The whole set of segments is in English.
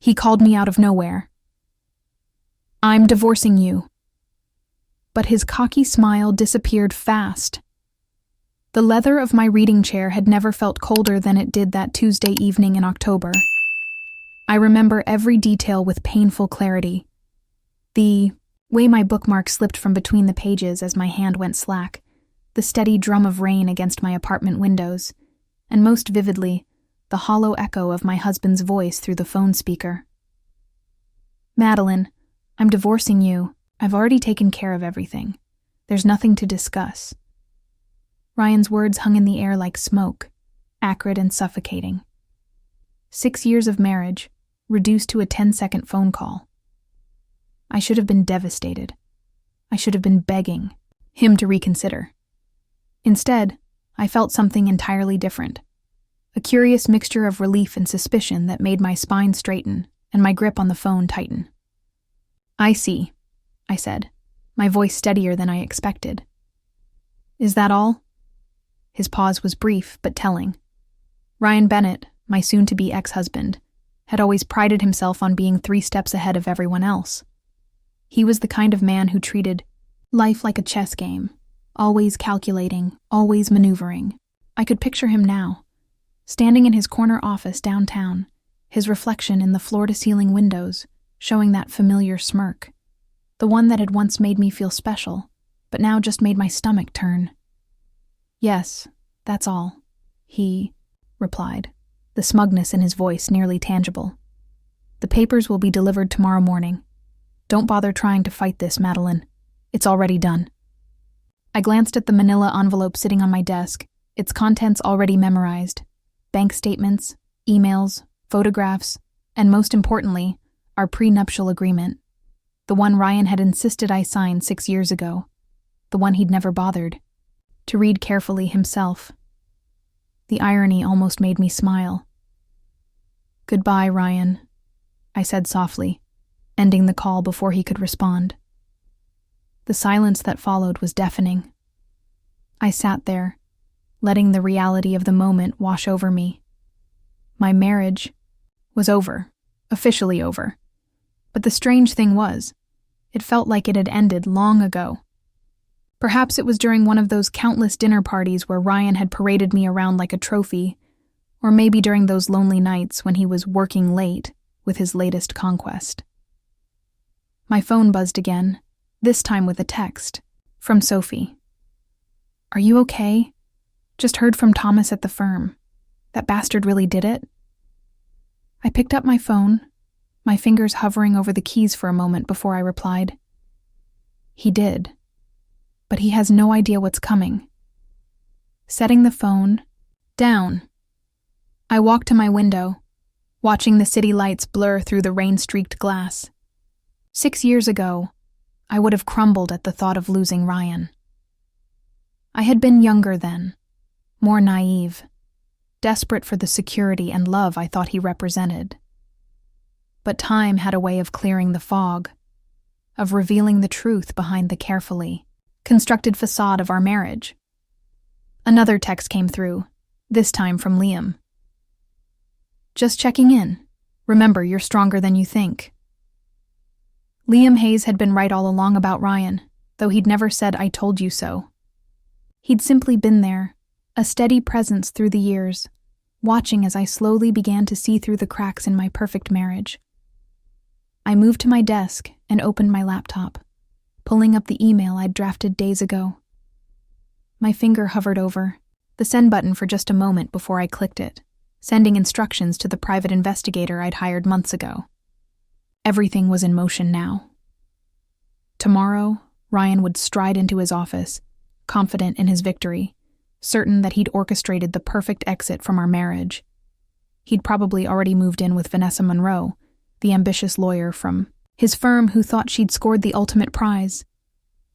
He called me out of nowhere. "I'm divorcing you." But his cocky smile disappeared fast. The leather of my reading chair had never felt colder than it did that Tuesday evening in October. I remember every detail with painful clarity. The way my bookmark slipped from between the pages as my hand went slack, the steady drum of rain against my apartment windows, and most vividly, the hollow echo of my husband's voice through the phone speaker. "Madeline, I'm divorcing you. I've already taken care of everything. There's nothing to discuss." Ryan's words hung in the air like smoke, acrid and suffocating. 6 years of marriage, reduced to a 10-second phone call. I should have been devastated. I should have been begging him to reconsider. Instead, I felt something entirely different. A curious mixture of relief and suspicion that made my spine straighten and my grip on the phone tighten. "I see," I said, my voice steadier than I expected. "Is that all?" His pause was brief but telling. Ryan Bennett, my soon-to-be ex-husband, had always prided himself on being 3 steps ahead of everyone else. He was the kind of man who treated life like a chess game, always calculating, always maneuvering. I could picture him now, standing in his corner office downtown, his reflection in the floor-to-ceiling windows, showing that familiar smirk, the one that had once made me feel special, but now just made my stomach turn. "Yes, that's all," he replied, the smugness in his voice nearly tangible. "The papers will be delivered tomorrow morning. Don't bother trying to fight this, Madeline. It's already done." I glanced at the manila envelope sitting on my desk, its contents already memorized. Bank statements, emails, photographs, and most importantly, our prenuptial agreement. The one Ryan had insisted I sign 6 years ago. The one he'd never bothered to read carefully himself. The irony almost made me smile. "Goodbye, Ryan," I said softly, ending the call before he could respond. The silence that followed was deafening. I sat there, letting the reality of the moment wash over me. My marriage was over, officially over. But the strange thing was, it felt like it had ended long ago. Perhaps it was during one of those countless dinner parties where Ryan had paraded me around like a trophy, or maybe during those lonely nights when he was working late with his latest conquest. My phone buzzed again, this time with a text from Sophie. "Are you okay? Just heard from Thomas at the firm. That bastard really did it?" I picked up my phone, my fingers hovering over the keys for a moment before I replied. "He did. But he has no idea what's coming." Setting the phone down, I walked to my window, watching the city lights blur through the rain-streaked glass. 6 years ago, I would have crumbled at the thought of losing Ryan. I had been younger then, more naive, desperate for the security and love I thought he represented. But time had a way of clearing the fog, of revealing the truth behind the carefully constructed facade of our marriage. Another text came through, this time from Liam. "Just checking in. Remember, you're stronger than you think." Liam Hayes had been right all along about Ryan, though he'd never said "I told you so." He'd simply been there, a steady presence through the years, watching as I slowly began to see through the cracks in my perfect marriage. I moved to my desk and opened my laptop, pulling up the email I'd drafted days ago. My finger hovered over the send button for just a moment before I clicked it, sending instructions to the private investigator I'd hired months ago. Everything was in motion now. Tomorrow, Ryan would stride into his office, confident in his victory, certain that he'd orchestrated the perfect exit from our marriage. He'd probably already moved in with Vanessa Monroe, the ambitious lawyer from his firm who thought she'd scored the ultimate prize.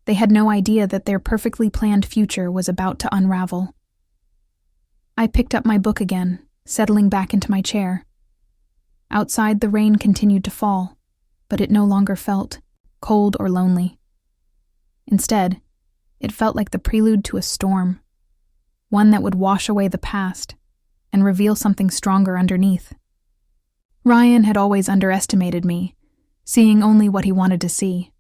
They had no idea that their perfectly planned future was about to unravel. I picked up my book again, settling back into my chair. Outside, the rain continued to fall, but it no longer felt cold or lonely. Instead, it felt like the prelude to a storm, one that would wash away the past and reveal something stronger underneath. Ryan had always underestimated me, seeing only what he wanted to see.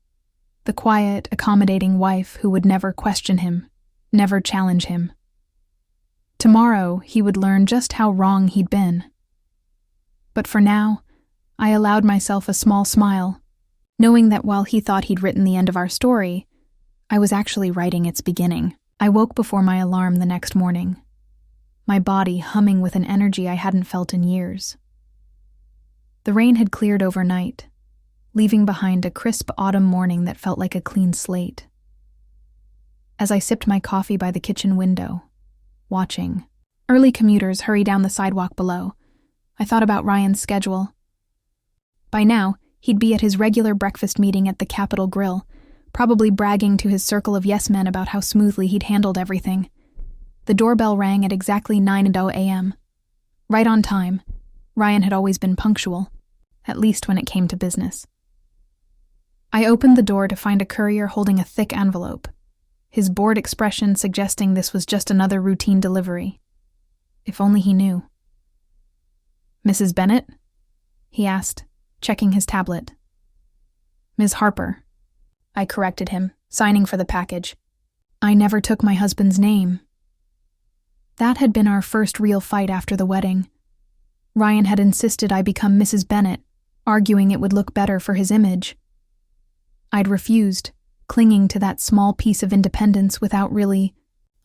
The quiet, accommodating wife who would never question him, never challenge him. Tomorrow, he would learn just how wrong he'd been. But for now, I allowed myself a small smile, knowing that while he thought he'd written the end of our story, I was actually writing its beginning. I woke before my alarm the next morning, my body humming with an energy I hadn't felt in years. The rain had cleared overnight, leaving behind a crisp autumn morning that felt like a clean slate. As I sipped my coffee by the kitchen window, watching early commuters hurry down the sidewalk below, I thought about Ryan's schedule. By now, he'd be at his regular breakfast meeting at the Capitol Grill, probably bragging to his circle of yes-men about how smoothly he'd handled everything. The doorbell rang at exactly 9:00 a.m. Right on time. Ryan had always been punctual, at least when it came to business. I opened the door to find a courier holding a thick envelope, his bored expression suggesting this was just another routine delivery. If only he knew. "Mrs. Bennett?" he asked, checking his tablet. "Ms. Harper," I corrected him, signing for the package. I never took my husband's name. That had been our first real fight after the wedding. Ryan had insisted I become Mrs. Bennett, arguing it would look better for his image. I'd refused, clinging to that small piece of independence without really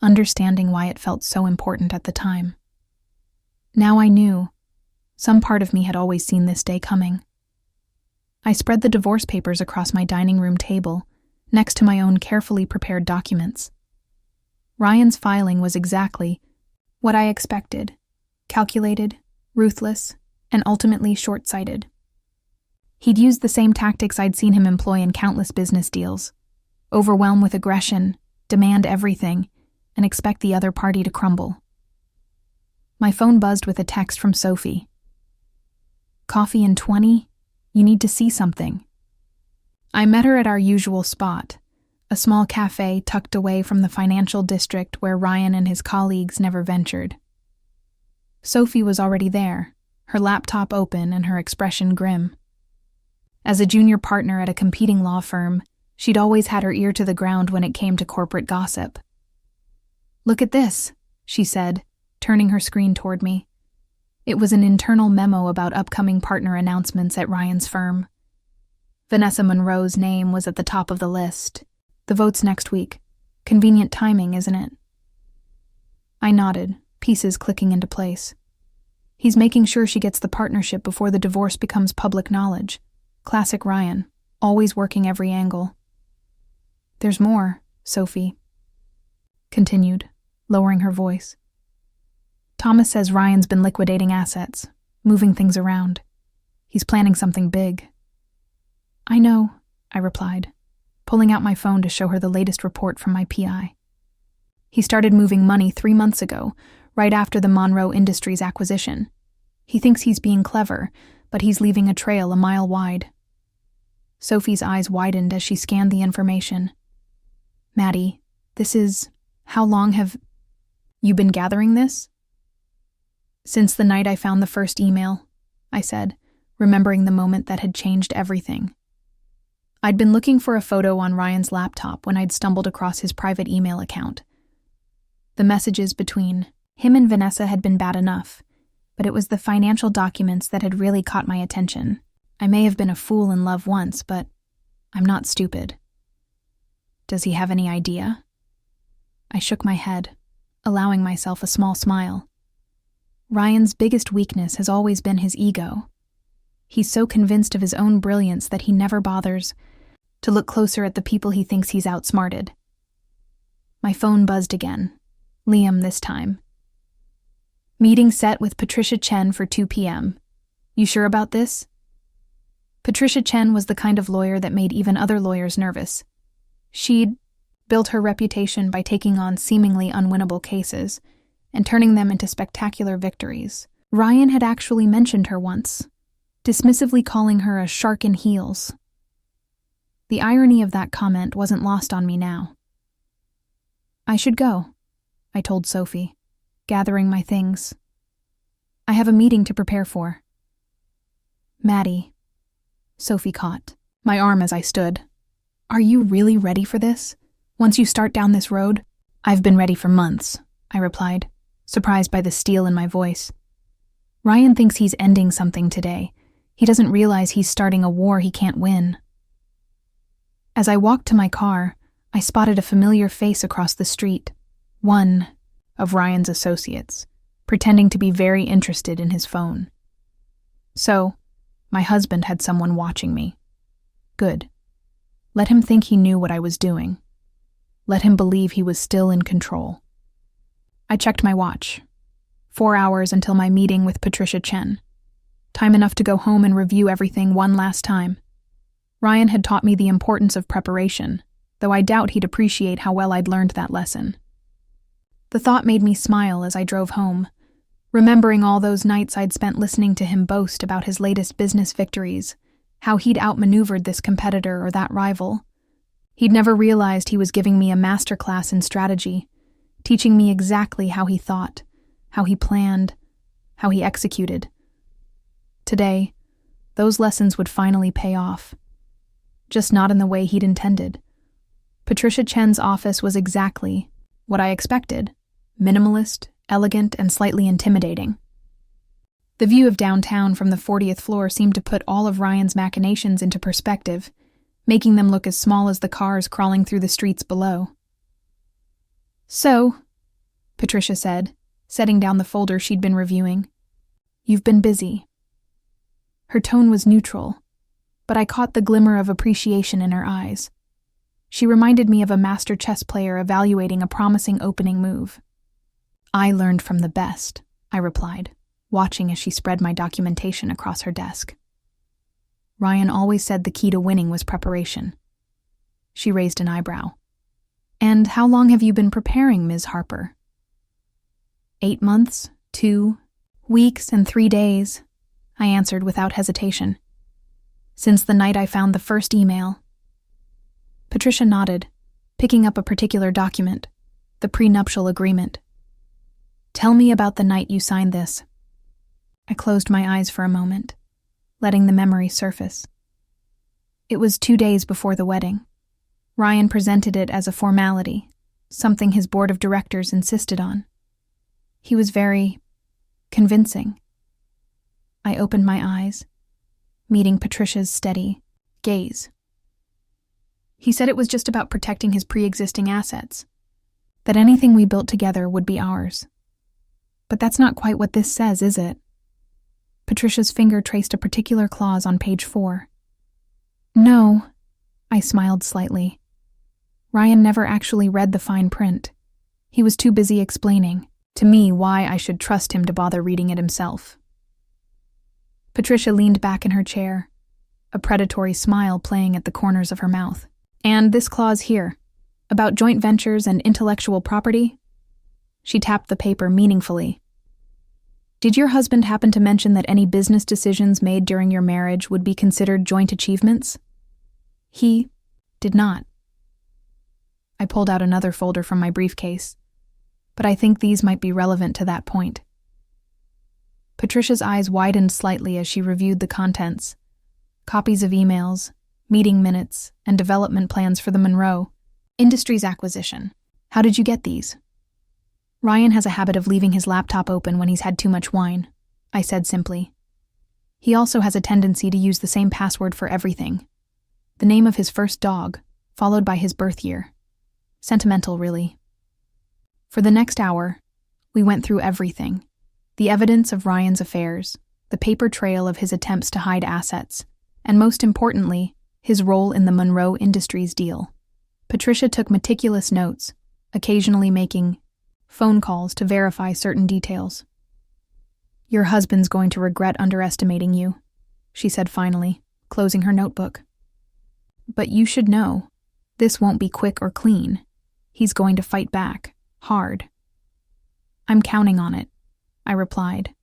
understanding why it felt so important at the time. Now I knew. Some part of me had always seen this day coming. I spread the divorce papers across my dining room table, next to my own carefully prepared documents. Ryan's filing was exactly what I expected: calculated, ruthless, and ultimately short-sighted. He'd used the same tactics I'd seen him employ in countless business deals: overwhelm with aggression, demand everything, and expect the other party to crumble. My phone buzzed with a text from Sophie. "Coffee in 20? You need to see something." I met her at our usual spot, a small cafe tucked away from the financial district where Ryan and his colleagues never ventured. Sophie was already there, her laptop open and her expression grim. As a junior partner at a competing law firm, she'd always had her ear to the ground when it came to corporate gossip. "Look at this," she said, turning her screen toward me. It was an internal memo about upcoming partner announcements at Ryan's firm. Vanessa Monroe's name was at the top of the list. The vote's next week. Convenient timing, isn't it? I nodded, pieces clicking into place. He's making sure she gets the partnership before the divorce becomes public knowledge. Classic Ryan, always working every angle. "There's more," Sophie continued, lowering her voice. "Thomas says Ryan's been liquidating assets, moving things around. He's planning something big." "I know," I replied, pulling out my phone to show her the latest report from my PI. "He started moving money 3 months ago, right after the Monroe Industries acquisition. He thinks he's being clever, but he's leaving a trail a mile wide." Sophie's eyes widened as she scanned the information. "Maddie, how long have you been gathering this?" "Since the night I found the first email," I said, remembering the moment that had changed everything. I'd been looking for a photo on Ryan's laptop when I'd stumbled across his private email account. The messages between him and Vanessa had been bad enough, but it was the financial documents that had really caught my attention. I may have been a fool in love once, but I'm not stupid. "Does he have any idea?" I shook my head, allowing myself a small smile. Ryan's biggest weakness has always been his ego. He's so convinced of his own brilliance that he never bothers to look closer at the people he thinks he's outsmarted. My phone buzzed again. Liam this time. "Meeting set with Patricia Chen for 2 p.m. You sure about this?" Patricia Chen was the kind of lawyer that made even other lawyers nervous. She'd built her reputation by taking on seemingly unwinnable cases and turning them into spectacular victories. Ryan had actually mentioned her once, dismissively calling her a shark in heels. The irony of that comment wasn't lost on me now. "I should go," I told Sophie, gathering my things. "I have a meeting to prepare for." Maddie. Sophie caught my arm as I stood. Are you really ready for this? Once you start down this road? I've been ready for months, I replied, surprised by the steel in my voice. Ryan thinks he's ending something today. He doesn't realize he's starting a war he can't win. As I walked to my car, I spotted a familiar face across the street, one of Ryan's associates, pretending to be very interested in his phone. So, my husband had someone watching me. Good. Let him think he knew what I was doing. Let him believe he was still in control. I checked my watch. 4 hours until my meeting with Patricia Chen. Time enough to go home and review everything one last time. Ryan had taught me the importance of preparation, though I doubt he'd appreciate how well I'd learned that lesson. The thought made me smile as I drove home, remembering all those nights I'd spent listening to him boast about his latest business victories, how he'd outmaneuvered this competitor or that rival. He'd never realized he was giving me a masterclass in strategy, teaching me exactly how he thought, how he planned, how he executed. Today, those lessons would finally pay off. Just not in the way he'd intended. Patricia Chen's office was exactly what I expected: minimalist, elegant, and slightly intimidating. The view of downtown from the 40th floor seemed to put all of Ryan's machinations into perspective, making them look as small as the cars crawling through the streets below. So, Patricia said, setting down the folder she'd been reviewing, you've been busy. Her tone was neutral, but I caught the glimmer of appreciation in her eyes. She reminded me of a master chess player evaluating a promising opening move. I learned from the best, I replied, watching as she spread my documentation across her desk. Ryan always said the key to winning was preparation. She raised an eyebrow. And how long have you been preparing, Ms. Harper? 8 months, 2 weeks, and 3 days, I answered without hesitation. Since the night I found the first email. Patricia nodded, picking up a particular document, the prenuptial agreement. Tell me about the night you signed this. I closed my eyes for a moment, letting the memory surface. It was 2 days before the wedding. Ryan presented it as a formality, something his board of directors insisted on. He was very convincing. I opened my eyes, meeting Patricia's steady gaze. He said it was just about protecting his pre-existing assets, that anything we built together would be ours. But that's not quite what this says, is it? Patricia's finger traced a particular clause on page 4. No, I smiled slightly. Ryan never actually read the fine print. He was too busy explaining to me why I should trust him to bother reading it himself. Patricia leaned back in her chair, a predatory smile playing at the corners of her mouth. And this clause here, about joint ventures and intellectual property? She tapped the paper meaningfully. Did your husband happen to mention that any business decisions made during your marriage would be considered joint achievements? He did not. I pulled out another folder from my briefcase, but I think these might be relevant to that point. Patricia's eyes widened slightly as she reviewed the contents. Copies of emails, meeting minutes, and development plans for the Monroe Industries acquisition. How did you get these? Ryan has a habit of leaving his laptop open when he's had too much wine, I said simply. He also has a tendency to use the same password for everything. The name of his first dog, followed by his birth year. Sentimental, really. For the next hour, we went through everything. The evidence of Ryan's affairs, the paper trail of his attempts to hide assets, and most importantly, his role in the Monroe Industries deal. Patricia took meticulous notes, occasionally making phone calls to verify certain details. Your husband's going to regret underestimating you, she said finally, closing her notebook. But you should know, this won't be quick or clean. He's going to fight back, hard. I'm counting on it, I replied.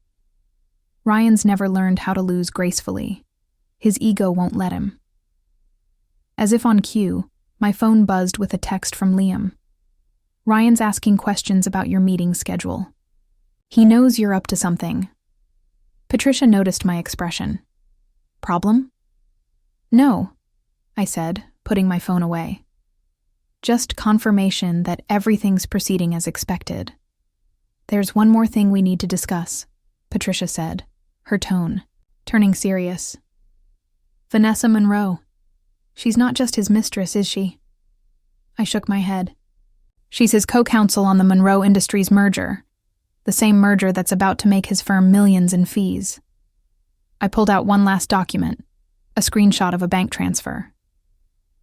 Ryan's never learned how to lose gracefully. His ego won't let him. As if on cue, my phone buzzed with a text from Liam. Ryan's asking questions about your meeting schedule. He knows you're up to something. Patricia noticed my expression. Problem? No, I said, putting my phone away. Just confirmation that everything's proceeding as expected. There's one more thing we need to discuss, Patricia said, her tone turning serious. Vanessa Monroe. She's not just his mistress, is she? I shook my head. She's his co-counsel on the Monroe Industries merger, the same merger that's about to make his firm millions in fees. I pulled out one last document, a screenshot of a bank transfer.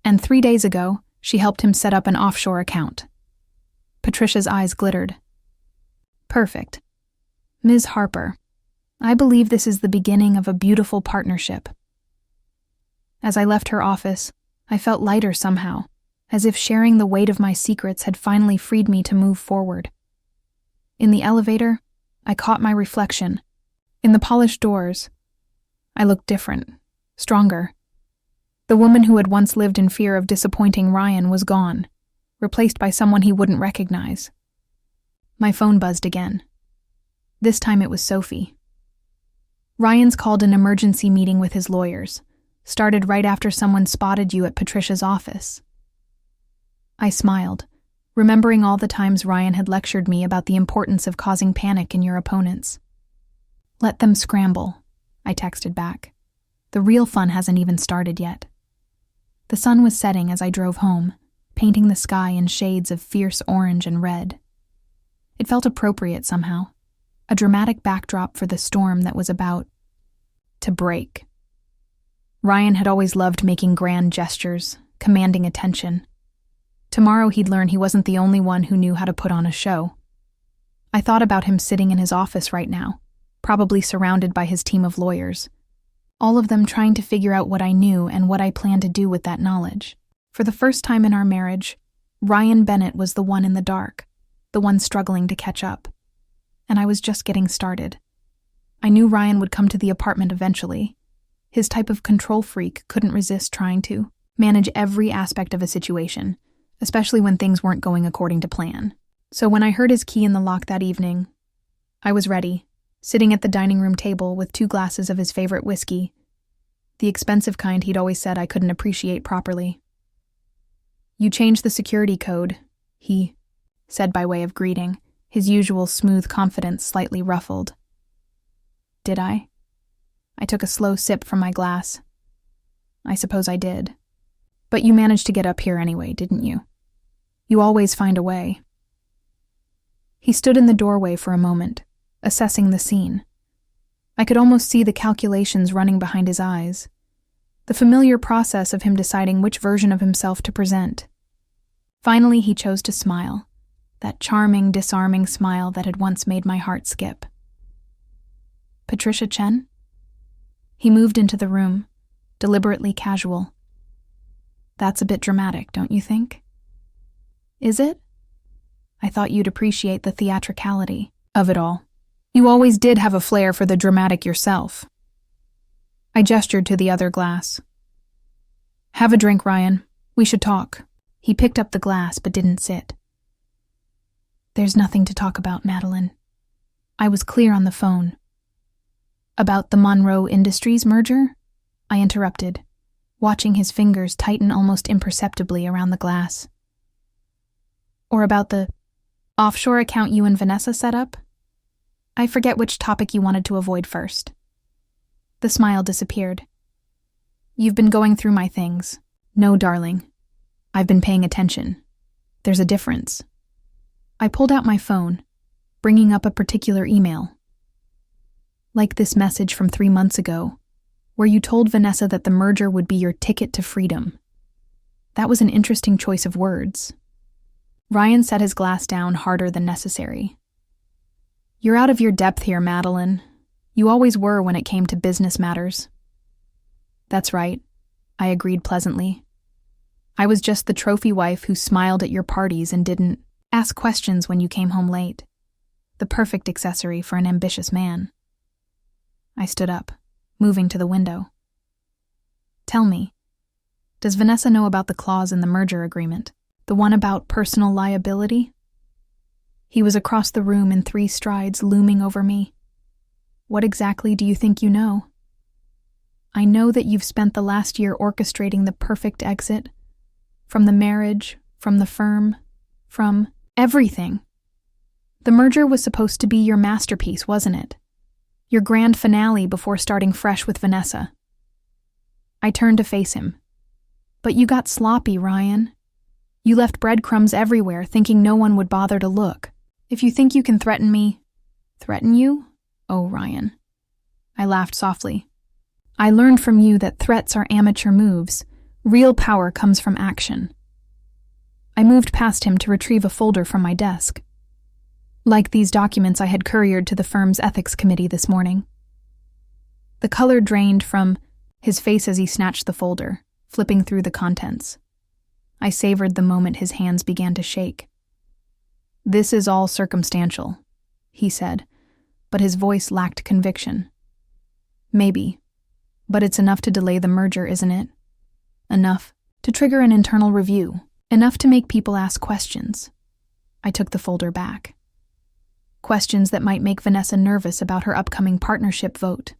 And 3 days ago, she helped him set up an offshore account. Patricia's eyes glittered. Perfect. Ms. Harper, I believe this is the beginning of a beautiful partnership. As I left her office, I felt lighter somehow, as if sharing the weight of my secrets had finally freed me to move forward. In the elevator, I caught my reflection. In the polished doors, I looked different, stronger. The woman who had once lived in fear of disappointing Ryan was gone, replaced by someone he wouldn't recognize. My phone buzzed again. This time it was Sophie. Ryan's called an emergency meeting with his lawyers. Started right after someone spotted you at Patricia's office. I smiled, remembering all the times Ryan had lectured me about the importance of causing panic in your opponents. Let them scramble, I texted back. The real fun hasn't even started yet. The sun was setting as I drove home, painting the sky in shades of fierce orange and red. It felt appropriate somehow, a dramatic backdrop for the storm that was about to break. Ryan had always loved making grand gestures, commanding attention. Tomorrow he'd learn he wasn't the only one who knew how to put on a show. I thought about him sitting in his office right now, probably surrounded by his team of lawyers, all of them trying to figure out what I knew and what I planned to do with that knowledge. For the first time in our marriage, Ryan Bennett was the one in the dark, the one struggling to catch up. And I was just getting started. I knew Ryan would come to the apartment eventually. His type of control freak couldn't resist trying to manage every aspect of a situation, especially when things weren't going according to plan. So when I heard his key in the lock that evening, I was ready, sitting at the dining room table with 2 glasses of his favorite whiskey, the expensive kind he'd always said I couldn't appreciate properly. You changed the security code, he said by way of greeting, his usual smooth confidence slightly ruffled. Did I? I took a slow sip from my glass. I suppose I did. But you managed to get up here anyway, didn't you? You always find a way. He stood in the doorway for a moment, assessing the scene. I could almost see the calculations running behind his eyes, the familiar process of him deciding which version of himself to present. Finally, he chose to smile, that charming, disarming smile that had once made my heart skip. Patricia Chen? He moved into the room, deliberately casual. That's a bit dramatic, don't you think? Is it? I thought you'd appreciate the theatricality of it all. You always did have a flair for the dramatic yourself. I gestured to the other glass. Have a drink, Ryan. We should talk. He picked up the glass but didn't sit. There's nothing to talk about, Madeline. I was clear on the phone. About the Monroe Industries merger? I interrupted, watching his fingers tighten almost imperceptibly around the glass. Or about the offshore account you and Vanessa set up? I forget which topic you wanted to avoid first. The smile disappeared. You've been going through my things. No, darling. I've been paying attention. There's a difference. I pulled out my phone, bringing up a particular email. Like this message from 3 months ago, where you told Vanessa that the merger would be your ticket to freedom. That was an interesting choice of words. Ryan set his glass down harder than necessary. You're out of your depth here, Madeline. You always were when it came to business matters. That's right, I agreed pleasantly. I was just the trophy wife who smiled at your parties and didn't ask questions when you came home late. The perfect accessory for an ambitious man. I stood up, moving to the window. Tell me, does Vanessa know about the clause in the merger agreement? The one about personal liability? He was across the room in 3 strides, looming over me. What exactly do you think you know? I know that you've spent the last year orchestrating the perfect exit. From the marriage, from the firm, from everything. The merger was supposed to be your masterpiece, wasn't it? Your grand finale before starting fresh with Vanessa. I turned to face him. But you got sloppy, Ryan. You left breadcrumbs everywhere, thinking no one would bother to look. If you think you can threaten me... Threaten you? Oh, Ryan. I laughed softly. I learned from you that threats are amateur moves. Real power comes from action. I moved past him to retrieve a folder from my desk. Like these documents I had couriered to the firm's ethics committee this morning. The color drained from his face as he snatched the folder, flipping through the contents. I savored the moment his hands began to shake. This is all circumstantial, he said, but his voice lacked conviction. Maybe, but it's enough to delay the merger, isn't it? Enough to trigger an internal review, enough to make people ask questions. I took the folder back. Questions that might make Vanessa nervous about her upcoming partnership vote.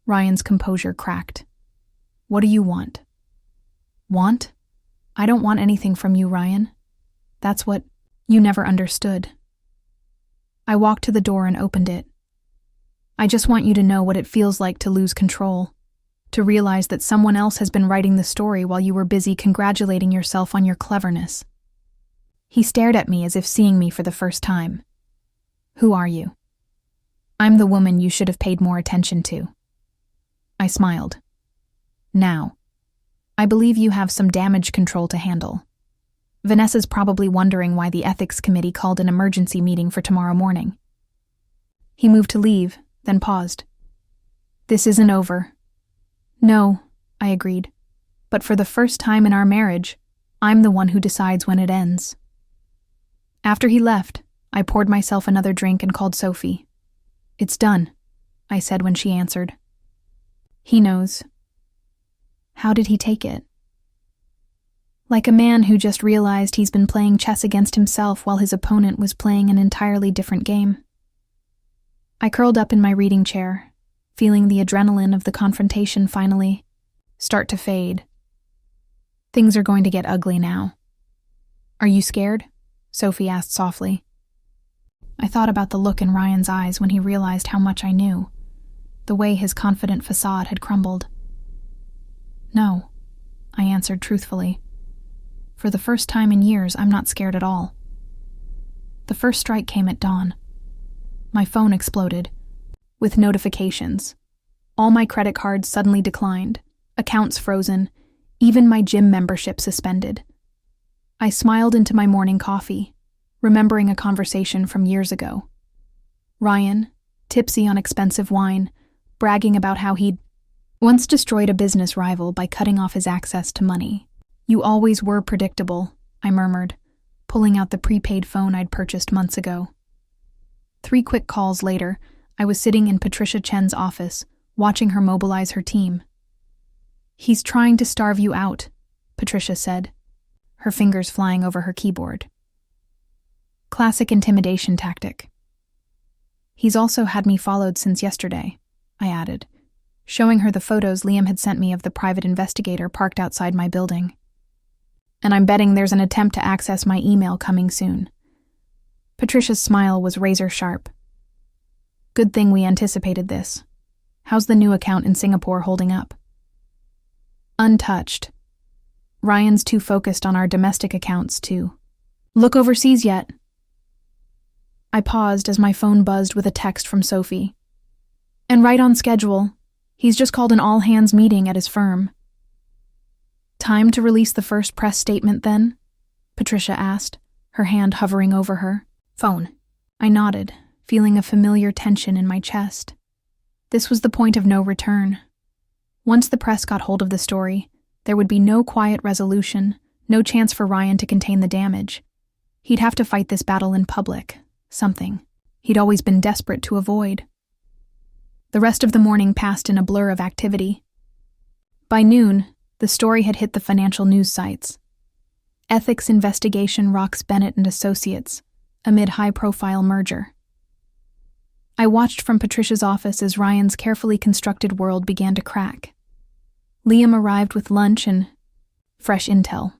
Ryan's composure cracked. What do you want? Want? I don't want anything from you, Ryan. That's what you never understood. I walked to the door and opened it. I just want you to know what it feels like to lose control, to realize that someone else has been writing the story while you were busy congratulating yourself on your cleverness. He stared at me as if seeing me for the first time. Who are you? I'm the woman you should have paid more attention to. I smiled. Now, I believe you have some damage control to handle. Vanessa's probably wondering why the ethics committee called an emergency meeting for tomorrow morning. He moved to leave, then paused. This isn't over. No, I agreed. But for the first time in our marriage, I'm the one who decides when it ends. After he left, I poured myself another drink and called Sophie. It's done, I said when she answered. He knows. How did he take it? Like a man who just realized he's been playing chess against himself while his opponent was playing an entirely different game. I curled up in my reading chair, feeling the adrenaline of the confrontation finally start to fade. Things are going to get ugly now. Are you scared? Sophie asked softly. I thought about the look in Ryan's eyes when he realized how much I knew, the way his confident facade had crumbled. No, I answered truthfully. For the first time in years, I'm not scared at all. The first strike came at dawn. My phone exploded, with notifications. All my credit cards suddenly declined, accounts frozen, even my gym membership suspended. I smiled into my morning coffee, remembering a conversation from years ago. Ryan, tipsy on expensive wine, bragging about how he'd once destroyed a business rival by cutting off his access to money. You always were predictable, I murmured, pulling out the prepaid phone I'd purchased months ago. 3 quick calls later, I was sitting in Patricia Chen's office, watching her mobilize her team. He's trying to starve you out, Patricia said, her fingers flying over her keyboard. Classic intimidation tactic. He's also had me followed since yesterday, I added, showing her the photos Liam had sent me of the private investigator parked outside my building. And I'm betting there's an attempt to access my email coming soon. Patricia's smile was razor sharp. Good thing we anticipated this. How's the new account in Singapore holding up? Untouched. Ryan's too focused on our domestic accounts to look overseas yet. I paused as my phone buzzed with a text from Sophie. And right on schedule. He's just called an all-hands meeting at his firm. Time to release the first press statement, then? Patricia asked, her hand hovering over her. Phone. I nodded, feeling a familiar tension in my chest. This was the point of no return. Once the press got hold of the story, there would be no quiet resolution, no chance for Ryan to contain the damage. He'd have to fight this battle in public, something he'd always been desperate to avoid. The rest of the morning passed in a blur of activity. By noon, the story had hit the financial news sites. Ethics investigation rocks Bennett and Associates, amid high-profile merger. I watched from Patricia's office as Ryan's carefully constructed world began to crack. Liam arrived with lunch and fresh intel.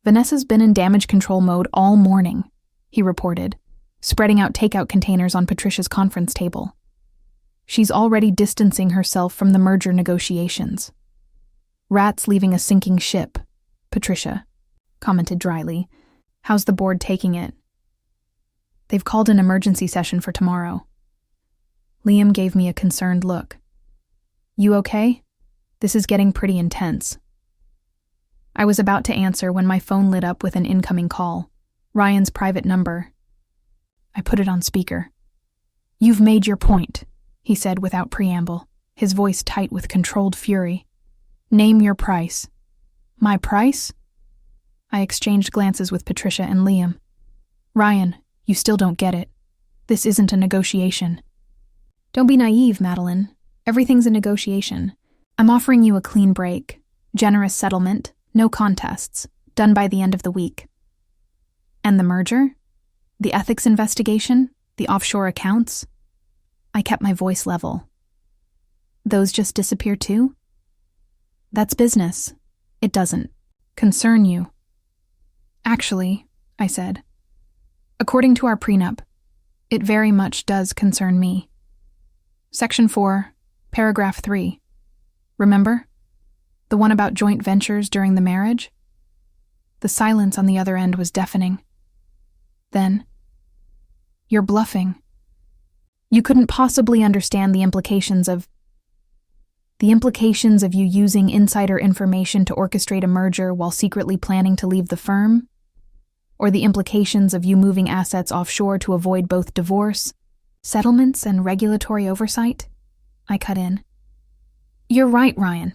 "Vanessa's been in damage control mode all morning," he reported, spreading out takeout containers on Patricia's conference table. "She's already distancing herself from the merger negotiations." "Rats leaving a sinking ship," Patricia commented dryly. "How's the board taking it?" "They've called an emergency session for tomorrow." Liam gave me a concerned look. "You okay? This is getting pretty intense." I was about to answer when my phone lit up with an incoming call, Ryan's private number. I put it on speaker. "You've made your point," he said without preamble, his voice tight with controlled fury. "Name your price." "My price?" I exchanged glances with Patricia and Liam. "Ryan, you still don't get it. This isn't a negotiation." "Don't be naive, Madeline. Everything's a negotiation. I'm offering you a clean break, generous settlement, no contests, done by the end of the week." "And the merger? The ethics investigation? The offshore accounts?" I kept my voice level. "Those just disappear too?" "That's business. It doesn't concern you." "Actually," I said, "according to our prenup, it very much does concern me. Section 4, paragraph 3. Remember? The one about joint ventures during the marriage?" The silence on the other end was deafening. Then, "You're bluffing. You couldn't possibly understand the implications of you using insider information to orchestrate a merger while secretly planning to leave the firm? Or the implications of you moving assets offshore to avoid both divorce, settlements, and regulatory oversight?" I cut in. "You're right, Ryan.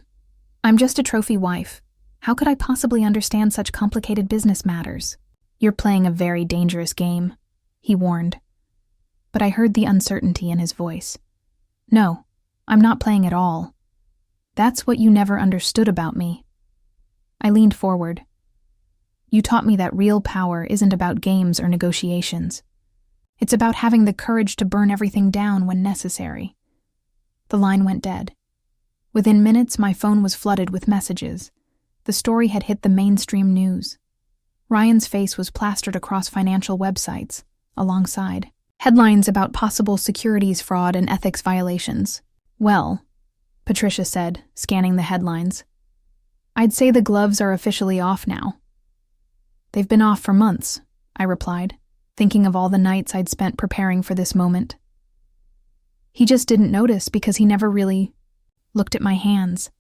I'm just a trophy wife. How could I possibly understand such complicated business matters?" "You're playing a very dangerous game," he warned. But I heard the uncertainty in his voice. "No, I'm not playing at all. That's what you never understood about me." I leaned forward. "You taught me that real power isn't about games or negotiations. It's about having the courage to burn everything down when necessary." The line went dead. Within minutes, my phone was flooded with messages. The story had hit the mainstream news. Ryan's face was plastered across financial websites, alongside headlines about possible securities fraud and ethics violations. "Well," Patricia said, scanning the headlines, "I'd say the gloves are officially off now." "They've been off for months," I replied, thinking of all the nights I'd spent preparing for this moment. "He just didn't notice because he never really looked at my hands."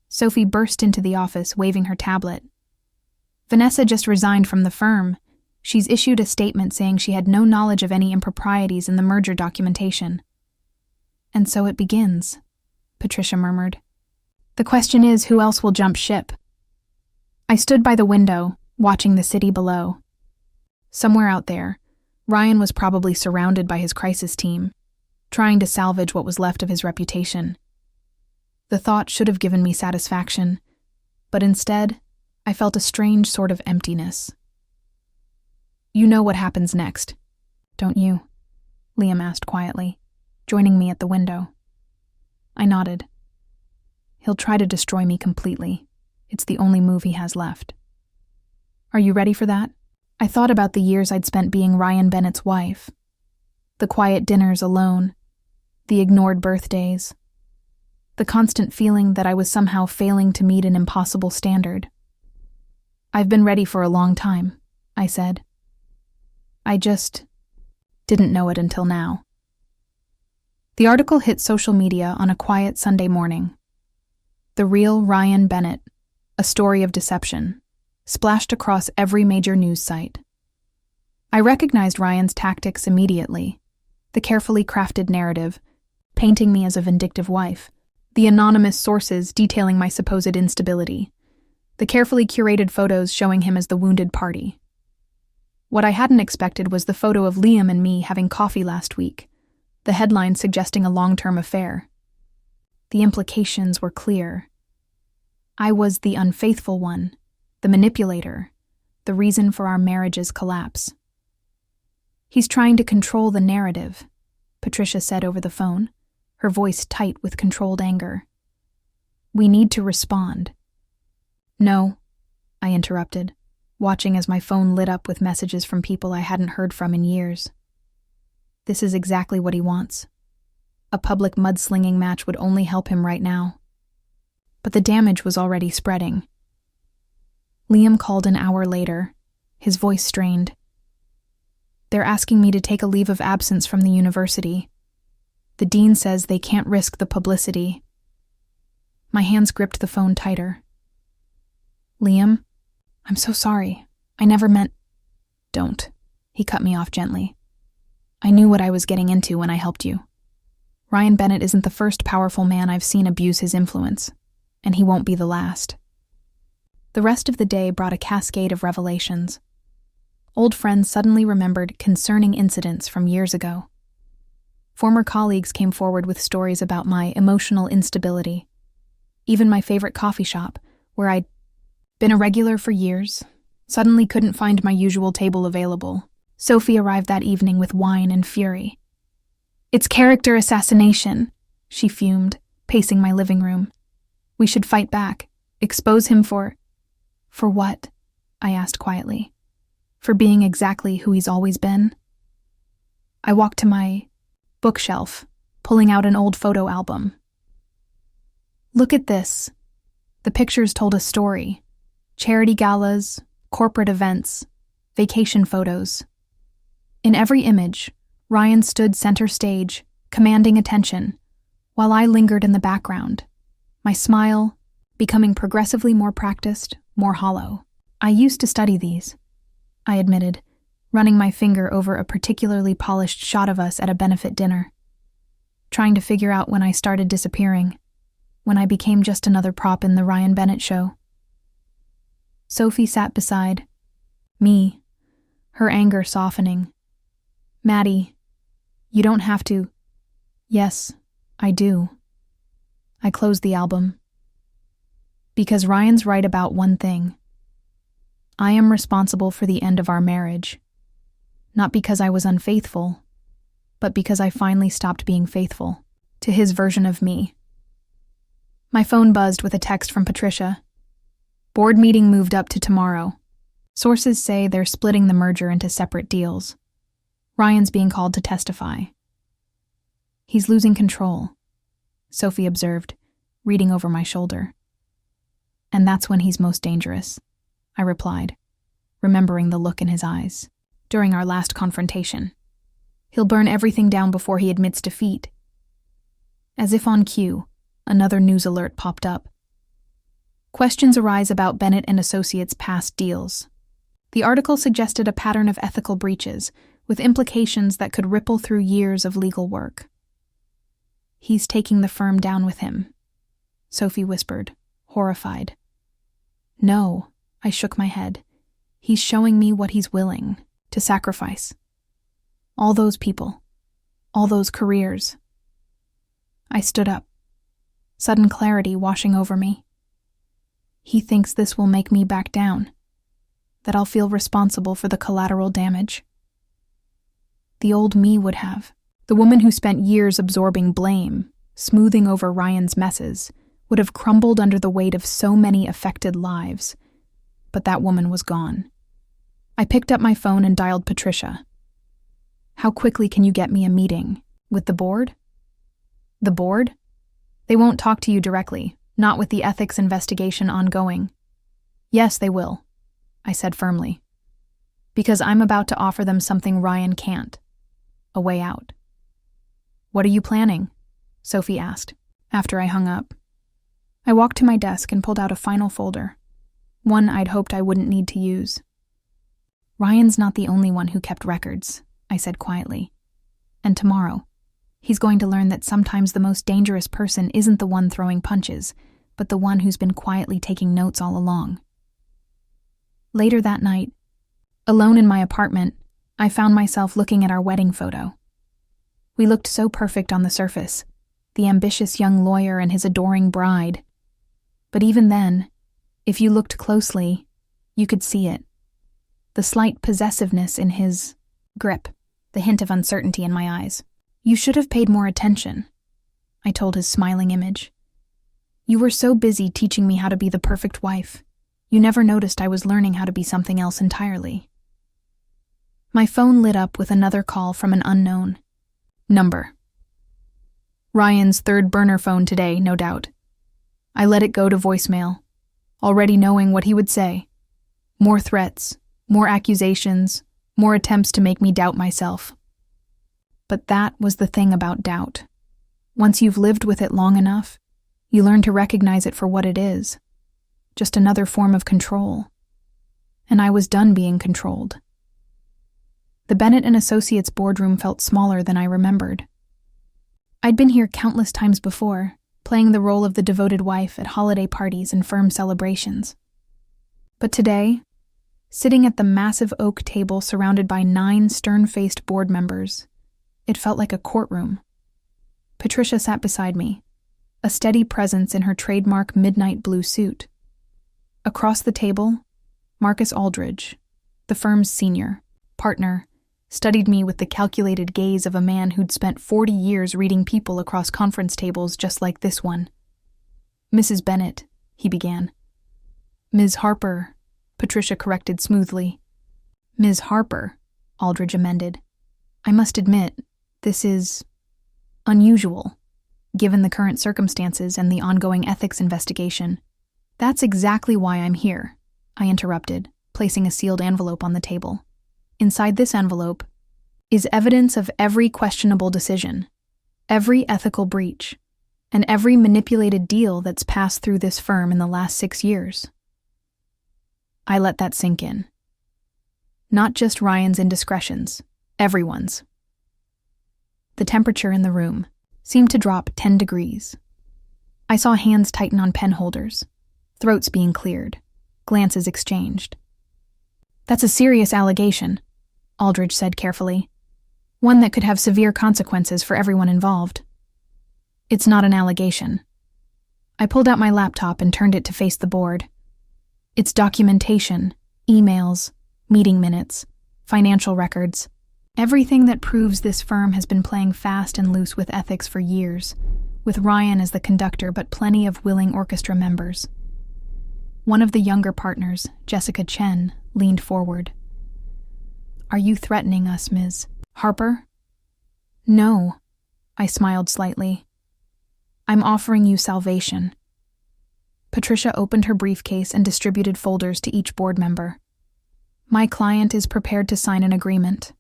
Sophie burst into the office, waving her tablet. "Vanessa just resigned from the firm. She's issued a statement saying she had no knowledge of any improprieties in the merger documentation." "And so it begins," Patricia murmured. "The question is, who else will jump ship?" I stood by the window, watching the city below. Somewhere out there, Ryan was probably surrounded by his crisis team, trying to salvage what was left of his reputation. The thought should have given me satisfaction, but instead, I felt a strange sort of emptiness. "You know what happens next, don't you?" Liam asked quietly, joining me at the window. I nodded. "He'll try to destroy me completely. It's the only move he has left." "Are you ready for that?" I thought about the years I'd spent being Ryan Bennett's wife. The quiet dinners alone, the ignored birthdays, the constant feeling that I was somehow failing to meet an impossible standard. "I've been ready for a long time," I said. I just didn't know it until now. The article hit social media on a quiet Sunday morning. "The Real Ryan Bennett, A Story of Deception," splashed across every major news site. I recognized Ryan's tactics immediately. The carefully crafted narrative, painting me as a vindictive wife. The anonymous sources detailing my supposed instability. The carefully curated photos showing him as the wounded party. What I hadn't expected was the photo of Liam and me having coffee last week, the headline suggesting a long-term affair. The implications were clear. I was the unfaithful one, the manipulator, the reason for our marriage's collapse. He's trying to control the narrative, Patricia said over the phone, her voice tight with controlled anger. We need to respond. No, I interrupted, watching as my phone lit up with messages from people I hadn't heard from in years. This is exactly what he wants. A public mudslinging match would only help him right now. But the damage was already spreading. Liam called an hour later, his voice strained. They're asking me to take a leave of absence from the university. The dean says they can't risk the publicity. My hands gripped the phone tighter. Liam, I'm so sorry. I never meant... Don't. He cut me off gently. I knew what I was getting into when I helped you. Ryan Bennett isn't the first powerful man I've seen abuse his influence, and he won't be the last. The rest of the day brought a cascade of revelations. Old friends suddenly remembered concerning incidents from years ago. Former colleagues came forward with stories about my emotional instability. Even my favorite coffee shop, where I'd been a regular for years, suddenly couldn't find my usual table available. Sophie arrived that evening with wine and fury. It's character assassination, she fumed, pacing my living room. We should fight back, expose him for... For what? I asked quietly. For being exactly who he's always been? I walked to my bookshelf, pulling out an old photo album. Look at this. The pictures told a story. Charity galas, corporate events, vacation photos. In every image, Ryan stood center stage, commanding attention, while I lingered in the background, my smile becoming progressively more practiced, more hollow. I used to study these, I admitted, running my finger over a particularly polished shot of us at a benefit dinner, trying to figure out when I started disappearing, when I became just another prop in the Ryan Bennett show. Sophie sat beside me, her anger softening. Maddie, you don't have to. Yes, I do. I closed the album. Because Ryan's right about one thing. I am responsible for the end of our marriage. Not because I was unfaithful, but because I finally stopped being faithful to his version of me. My phone buzzed with a text from Patricia. Board meeting moved up to tomorrow. Sources say they're splitting the merger into separate deals. Ryan's being called to testify. He's losing control, Sophie observed, reading over my shoulder. And that's when he's most dangerous, I replied, remembering the look in his eyes during our last confrontation. He'll burn everything down before he admits defeat. As if on cue, another news alert popped up. Questions arise about Bennett and Associates' past deals. The article suggested a pattern of ethical breaches, with implications that could ripple through years of legal work. He's taking the firm down with him, Sophie whispered, horrified. No, I shook my head. He's showing me what he's willing to sacrifice. All those people, all those careers. I stood up, sudden clarity washing over me. He thinks this will make me back down, that I'll feel responsible for the collateral damage. The old me would have. The woman who spent years absorbing blame, smoothing over Ryan's messes, would have crumbled under the weight of so many affected lives. But that woman was gone. I picked up my phone and dialed Patricia. How quickly can you get me a meeting? With the board? The board? They won't talk to you directly, not with the ethics investigation ongoing. Yes, they will, I said firmly. Because I'm about to offer them something Ryan can't. A way out. What are you planning? Sophie asked, after I hung up. I walked to my desk and pulled out a final folder, one I'd hoped I wouldn't need to use. Ryan's not the only one who kept records, I said quietly. And tomorrow, he's going to learn that sometimes the most dangerous person isn't the one throwing punches, but the one who's been quietly taking notes all along. Later that night, alone in my apartment, I found myself looking at our wedding photo. We looked so perfect on the surface, the ambitious young lawyer and his adoring bride. But even then, if you looked closely, you could see it. The slight possessiveness in his grip, the hint of uncertainty in my eyes. You should have paid more attention, I told his smiling image. You were so busy teaching me how to be the perfect wife. You never noticed I was learning how to be something else entirely. My phone lit up with another call from an unknown number. Ryan's third burner phone today, no doubt. I let it go to voicemail, already knowing what he would say. More threats, more accusations, more attempts to make me doubt myself. But that was the thing about doubt. Once you've lived with it long enough, you learn to recognize it for what it is. Just another form of control. And I was done being controlled. The Bennett and Associates boardroom felt smaller than I remembered. I'd been here countless times before, playing the role of the devoted wife at holiday parties and firm celebrations. But today, sitting at the massive oak table surrounded by 9 stern-faced board members, it felt like a courtroom. Patricia sat beside me, a steady presence in her trademark midnight blue suit. Across the table, Marcus Aldridge, the firm's senior partner, studied me with the calculated gaze of a man who'd spent 40 years reading people across conference tables just like this one. "Mrs. Bennett," he began. "Ms. Harper," Patricia corrected smoothly. "Ms. Harper," Aldridge amended. "I must admit, this is unusual, given the current circumstances and the ongoing ethics investigation." "That's exactly why I'm here," I interrupted, placing a sealed envelope on the table. Inside this envelope is evidence of every questionable decision, every ethical breach, and every manipulated deal that's passed through this firm in the last 6 years. I let that sink in. Not just Ryan's indiscretions, everyone's. The temperature in the room seemed to drop 10 degrees. I saw hands tighten on pen holders, throats being cleared, glances exchanged. "That's a serious allegation," Aldridge said carefully. "One that could have severe consequences for everyone involved." "It's not an allegation." I pulled out my laptop and turned it to face the board. "It's documentation, emails, meeting minutes, financial records, everything that proves this firm has been playing fast and loose with ethics for years, with Ryan as the conductor but plenty of willing orchestra members." One of the younger partners, Jessica Chen, leaned forward. "Are you threatening us, Ms. Harper?" "No," I smiled slightly. "I'm offering you salvation." Patricia opened her briefcase and distributed folders to each board member. "My client is prepared to sign an agreement.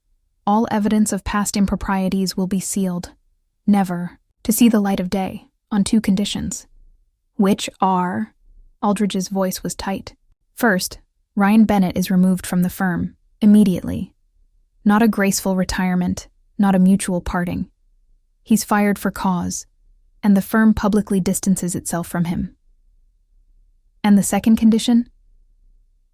All evidence of past improprieties will be sealed, never to see the light of day, on 2 conditions." "Which are?" Aldridge's voice was tight. "First, Ryan Bennett is removed from the firm, immediately. Not a graceful retirement, not a mutual parting. He's fired for cause, and the firm publicly distances itself from him." "And the second condition?"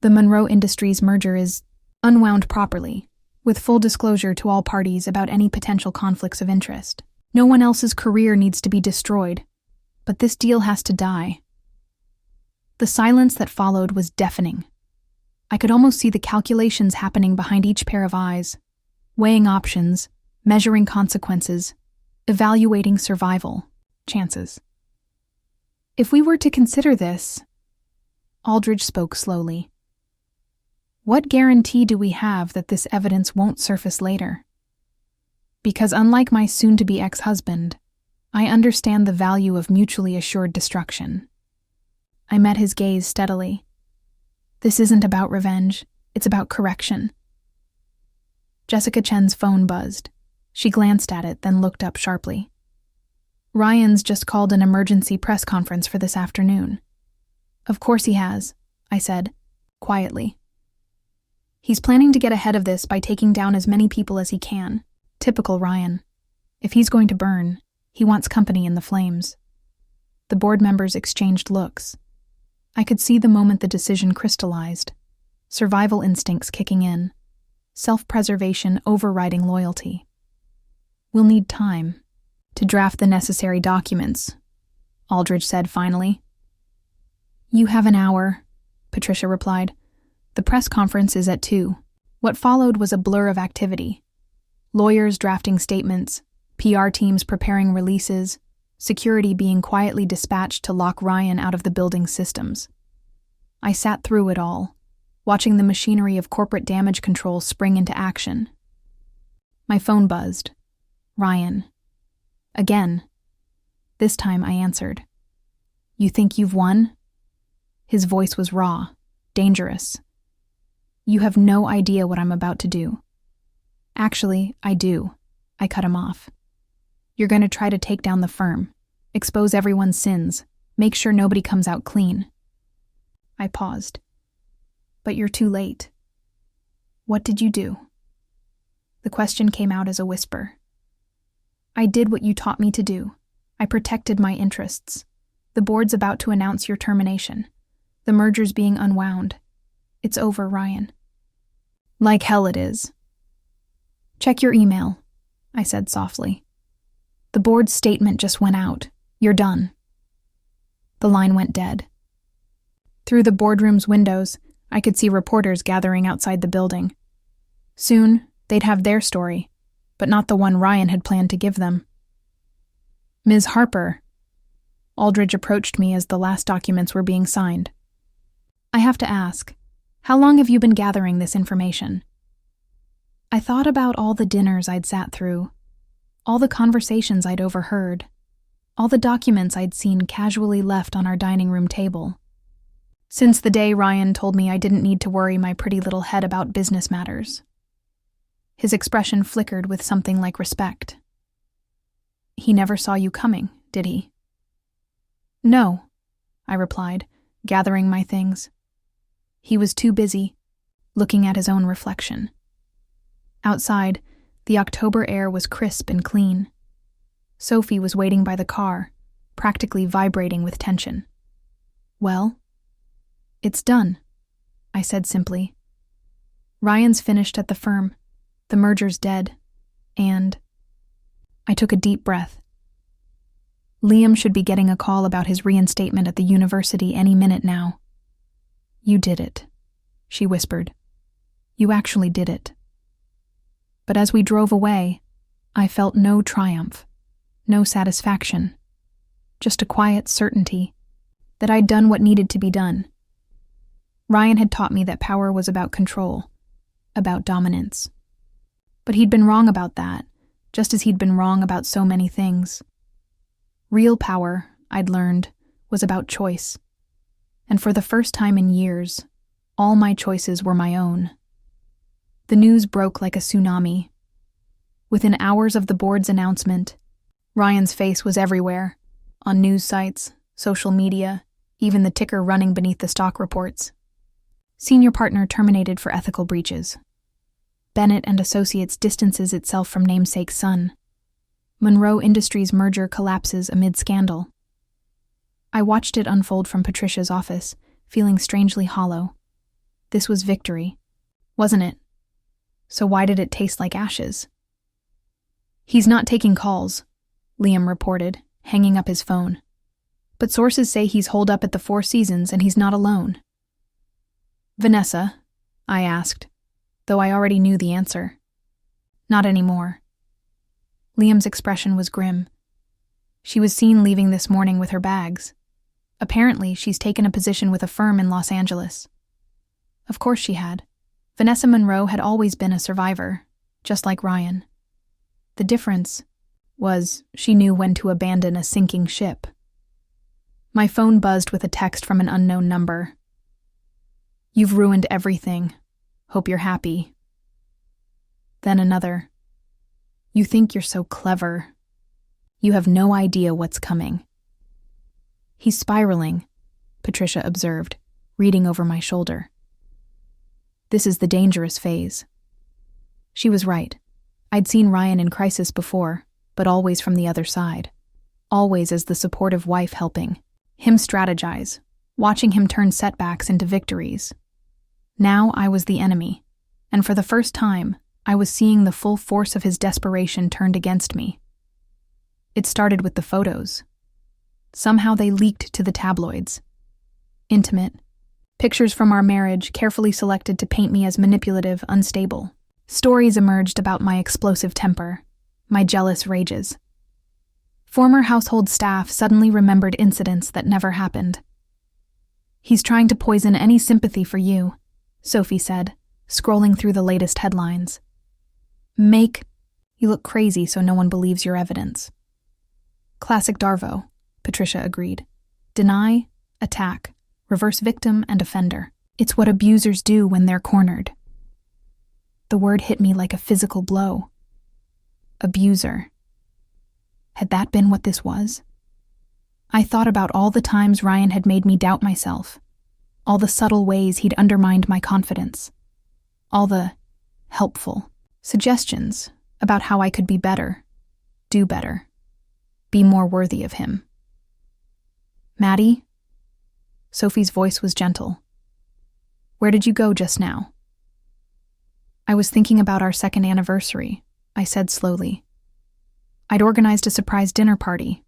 "The Monroe Industries merger is unwound properly, with full disclosure to all parties about any potential conflicts of interest. No one else's career needs to be destroyed, but this deal has to die." The silence that followed was deafening. I could almost see the calculations happening behind each pair of eyes, weighing options, measuring consequences, evaluating survival chances. "If we were to consider this," Aldridge spoke slowly, "what guarantee do we have that this evidence won't surface later? Because unlike my soon-to-be ex-husband, I understand the value of mutually assured destruction." I met his gaze steadily. "This isn't about revenge, it's about correction." Jessica Chen's phone buzzed. She glanced at it, then looked up sharply. "Ryan's just called an emergency press conference for this afternoon." "Of course he has," I said, quietly. "He's planning to get ahead of this by taking down as many people as he can. Typical Ryan. If he's going to burn, he wants company in the flames." The board members exchanged looks. I could see the moment the decision crystallized, survival instincts kicking in, self-preservation overriding loyalty. "We'll need time to draft the necessary documents," Aldridge said finally. "You have an hour," Patricia replied. "The press conference is at 2. What followed was a blur of activity. Lawyers drafting statements, PR teams preparing releases, security being quietly dispatched to lock Ryan out of the building's systems. I sat through it all, watching the machinery of corporate damage control spring into action. My phone buzzed. Ryan. Again. This time I answered. "You think you've won?" His voice was raw, dangerous. "You have no idea what I'm about to do." "Actually, I do," I cut him off. "You're going to try to take down the firm, expose everyone's sins, make sure nobody comes out clean." I paused. "But you're too late." "What did you do?" The question came out as a whisper. "I did what you taught me to do. I protected my interests. The board's about to announce your termination. The merger's being unwound. It's over, Ryan." "Like hell it is." "Check your email," I said softly. "The board's statement just went out. You're done." The line went dead. Through the boardroom's windows, I could see reporters gathering outside the building. Soon, they'd have their story, but not the one Ryan had planned to give them. "Ms. Harper," Aldridge approached me as the last documents were being signed. "I have to ask, how long have you been gathering this information?" I thought about all the dinners I'd sat through, all the conversations I'd overheard, all the documents I'd seen casually left on our dining room table. Since the day Ryan told me I didn't need to worry my pretty little head about business matters. His expression flickered with something like respect. "He never saw you coming, did he?" "No," I replied, gathering my things. He was too busy, looking at his own reflection. Outside, the October air was crisp and clean. Sophie was waiting by the car, practically vibrating with tension. "Well?" "It's done," I said simply. "Ryan's finished at the firm. The merger's dead. And..." I took a deep breath. "Liam should be getting a call about his reinstatement at the university any minute now." "You did it," she whispered. "You actually did it." But as we drove away, I felt no triumph, no satisfaction, just a quiet certainty that I'd done what needed to be done. Ryan had taught me that power was about control, about dominance. But he'd been wrong about that, just as he'd been wrong about so many things. Real power, I'd learned, was about choice. And for the first time in years, all my choices were my own. The news broke like a tsunami. Within hours of the board's announcement, Ryan's face was everywhere, on news sites, social media, even the ticker running beneath the stock reports. Senior partner terminated for ethical breaches. Bennett and Associates distances itself from namesake's son. Monroe Industries merger collapses amid scandal. I watched it unfold from Patricia's office, feeling strangely hollow. This was victory, wasn't it? So why did it taste like ashes? "He's not taking calls," Liam reported, hanging up his phone. "But sources say he's holed up at the Four Seasons and he's not alone." "Vanessa?" I asked, though I already knew the answer. "Not anymore." Liam's expression was grim. "She was seen leaving this morning with her bags. Apparently, she's taken a position with a firm in Los Angeles." Of course she had. Vanessa Monroe had always been a survivor, just like Ryan. The difference was she knew when to abandon a sinking ship. My phone buzzed with a text from an unknown number. "You've ruined everything. Hope you're happy." Then another. "You think you're so clever. You have no idea what's coming." "He's spiraling," Patricia observed, reading over my shoulder. "This is the dangerous phase." She was right. I'd seen Ryan in crisis before, but always from the other side. Always as the supportive wife helping him strategize, watching him turn setbacks into victories. Now I was the enemy, and for the first time, I was seeing the full force of his desperation turned against me. It started with the photos. Somehow they leaked to the tabloids. Intimate. Pictures from our marriage carefully selected to paint me as manipulative, unstable. Stories emerged about my explosive temper, my jealous rages. Former household staff suddenly remembered incidents that never happened. "He's trying to poison any sympathy for you," Sophie said, scrolling through the latest headlines. "Make you look crazy so no one believes your evidence." "Classic Darvo," Patricia agreed. "Deny, attack, reverse victim and offender. It's what abusers do when they're cornered." The word hit me like a physical blow. Abuser. Had that been what this was? I thought about all the times Ryan had made me doubt myself, all the subtle ways he'd undermined my confidence, all the helpful suggestions about how I could be better, do better, be more worthy of him. "Maddie?" Sophie's voice was gentle. "Where did you go just now?" "I was thinking about our second anniversary," I said slowly. "I'd organized a surprise dinner party.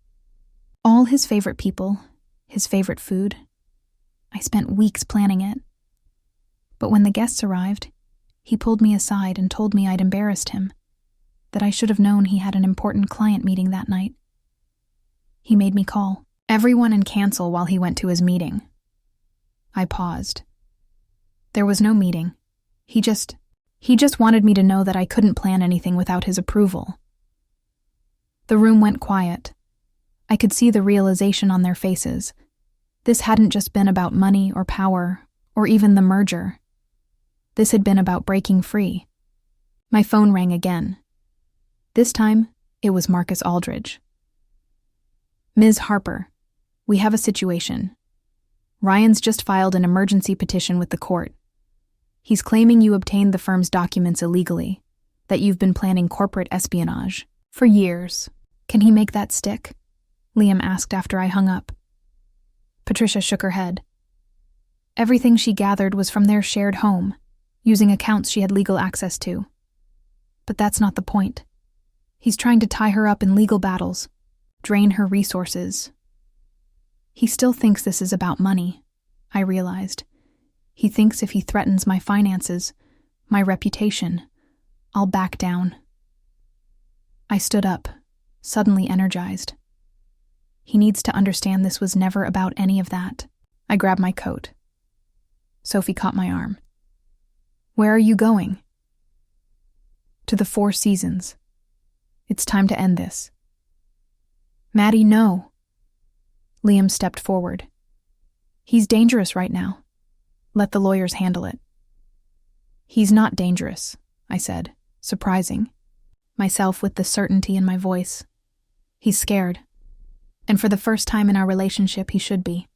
All his favorite people, his favorite food. I spent weeks planning it. But when the guests arrived, he pulled me aside and told me I'd embarrassed him, that I should have known he had an important client meeting that night. He made me call everyone and cancel while he went to his meeting." I paused. There was no meeting. He just wanted me to know that I couldn't plan anything without his approval. The room went quiet. I could see the realization on their faces. This hadn't just been about money or power, or even the merger. This had been about breaking free. My phone rang again. This time, it was Marcus Aldridge. "Ms. Harper, we have a situation. Ryan's just filed an emergency petition with the court. He's claiming you obtained the firm's documents illegally, that you've been planning corporate espionage for years. Can he make that stick?" Liam asked after I hung up. Patricia shook her head. Everything she gathered was from their shared home, using accounts she had legal access to. But that's not the point. He's trying to tie her up in legal battles, drain her resources. He still thinks this is about money, I realized. He thinks if he threatens my finances, my reputation, I'll back down. I stood up, suddenly energized. He needs to understand this was never about any of that. I grabbed my coat. Sophie caught my arm. "Where are you going?" "To the Four Seasons. It's time to end this." "Maddie, no." Liam stepped forward. "He's dangerous right now. Let the lawyers handle it." "He's not dangerous," I said, surprising myself with the certainty in my voice. "He's scared. And for the first time in our relationship, he should be."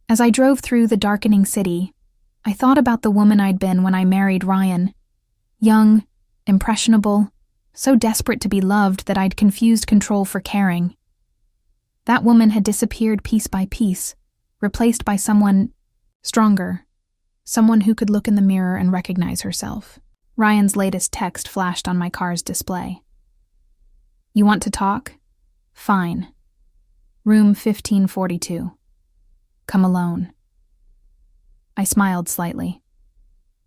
As I drove through the darkening city, I thought about the woman I'd been when I married Ryan. Young, impressionable, so desperate to be loved that I'd confused control for caring. That woman had disappeared piece by piece, replaced by someone stronger, someone who could look in the mirror and recognize herself. Ryan's latest text flashed on my car's display. "You want to talk? Fine. Room 1542. Come alone." I smiled slightly.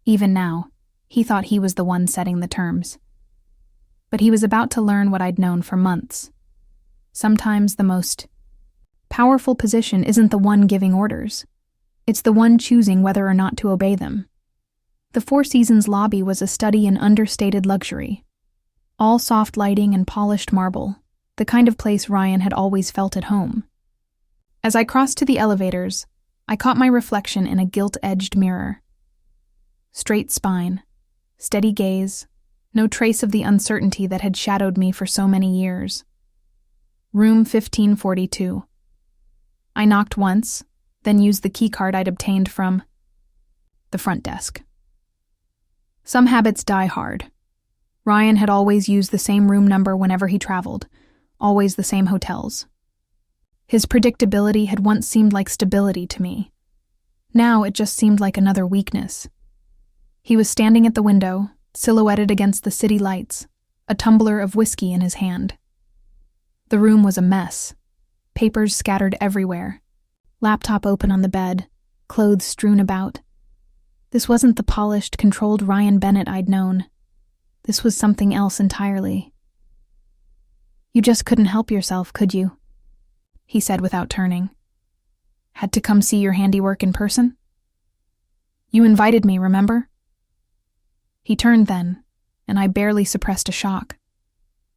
Even now, he thought he was the one setting the terms. But he was about to learn what I'd known for months. Sometimes the most powerful position isn't the one giving orders. It's the one choosing whether or not to obey them. The Four Seasons lobby was a study in understated luxury. All soft lighting and polished marble, the kind of place Ryan had always felt at home. As I crossed to the elevators, I caught my reflection in a gilt-edged mirror. Straight spine, steady gaze, no trace of the uncertainty that had shadowed me for so many years. Room 1542. I knocked once, then used the keycard I'd obtained from the front desk. Some habits die hard. Ryan had always used the same room number whenever he traveled, always the same hotels. His predictability had once seemed like stability to me. Now it just seemed like another weakness. He was standing at the window, silhouetted against the city lights, a tumbler of whiskey in his hand. The room was a mess, papers scattered everywhere, laptop open on the bed, clothes strewn about. This wasn't the polished, controlled Ryan Bennett I'd known. This was something else entirely. You just couldn't help yourself, could you? He said without turning. Had to come see your handiwork in person? You invited me, remember? He turned then, and I barely suppressed a shock.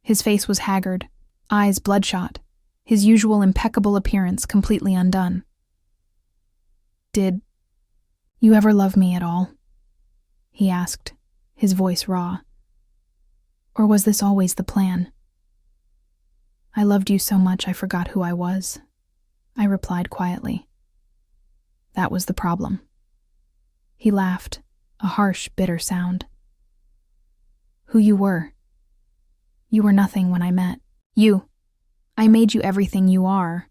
His face was haggard, eyes bloodshot, his usual impeccable appearance completely undone. Did you ever love me at all? He asked, his voice raw. Or was this always the plan? I loved you so much I forgot who I was, I replied quietly. That was the problem. He laughed, a harsh, bitter sound. Who you were. You were nothing when I met. I made you everything you are.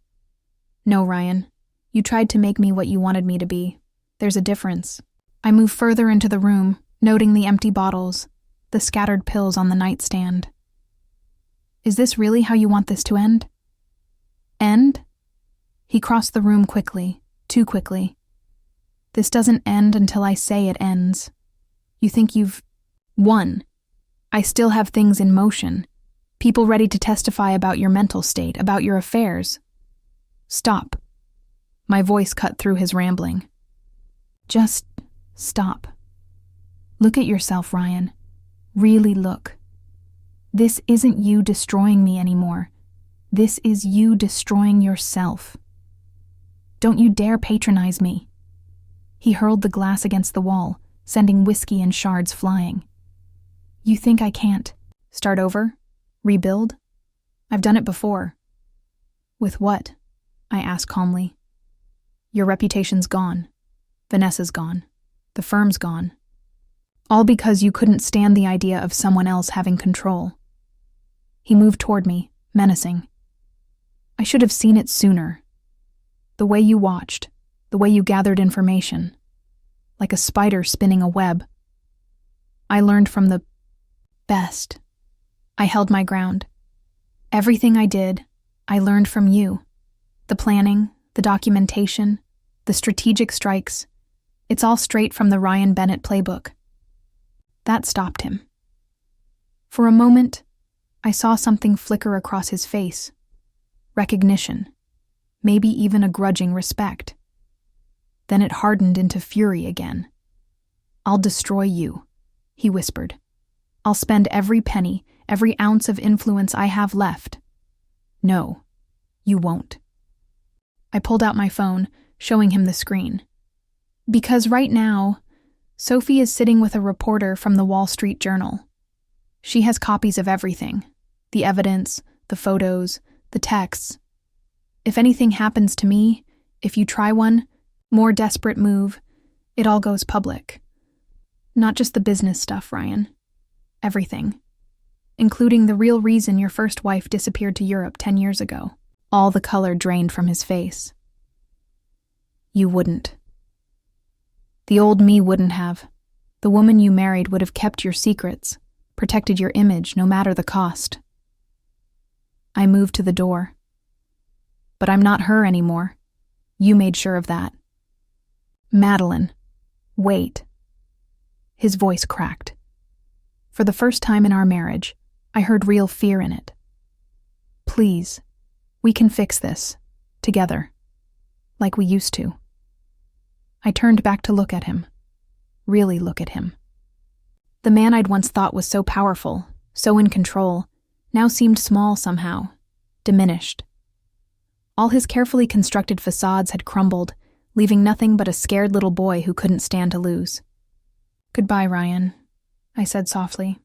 No, Ryan, you tried to make me what you wanted me to be. There's a difference. I moved further into the room, noting the empty bottles, the scattered pills on the nightstand. Is this really how you want this to end? End? He crossed the room quickly, too quickly. This doesn't end until I say it ends. You think you've won. I still have things in motion. People ready to testify about your mental state, about your affairs. Stop. My voice cut through his rambling. Just stop. Look at yourself, Ryan. Really look. This isn't you destroying me anymore. This is you destroying yourself. Don't you dare patronize me. He hurled the glass against the wall, sending whiskey and shards flying. You think I can't start over? Rebuild? I've done it before. With what? I asked calmly. Your reputation's gone. Vanessa's gone. The firm's gone. All because you couldn't stand the idea of someone else having control. He moved toward me, menacing. I should have seen it sooner. The way you watched, the way you gathered information, like a spider spinning a web. I learned from the best. I held my ground. Everything I did, I learned from you. The planning, the documentation, the strategic strikes, it's all straight from the Ryan Bennett playbook. That stopped him. For a moment, I saw something flicker across his face. Recognition, maybe even a grudging respect. Then it hardened into fury again. I'll destroy you, he whispered. I'll spend every penny, every ounce of influence I have left. No, you won't. I pulled out my phone, showing him the screen. Because right now, Sophie is sitting with a reporter from the Wall Street Journal. She has copies of everything, the evidence, the photos, the texts. If anything happens to me, if you try one, more desperate move, it all goes public. Not just the business stuff, Ryan. Everything. Including the real reason your first wife disappeared to Europe 10 years ago. All the color drained from his face. You wouldn't. The old me wouldn't have. The woman you married would have kept your secrets, protected your image no matter the cost. I moved to the door. But I'm not her anymore. You made sure of that. Madeline, wait. His voice cracked. For the first time in our marriage, I heard real fear in it. Please, we can fix this, together, like we used to. I turned back to look at him, really look at him. The man I'd once thought was so powerful, so in control, now seemed small somehow, diminished. All his carefully constructed facades had crumbled, leaving nothing but a scared little boy who couldn't stand to lose. Goodbye, Ryan, I said softly.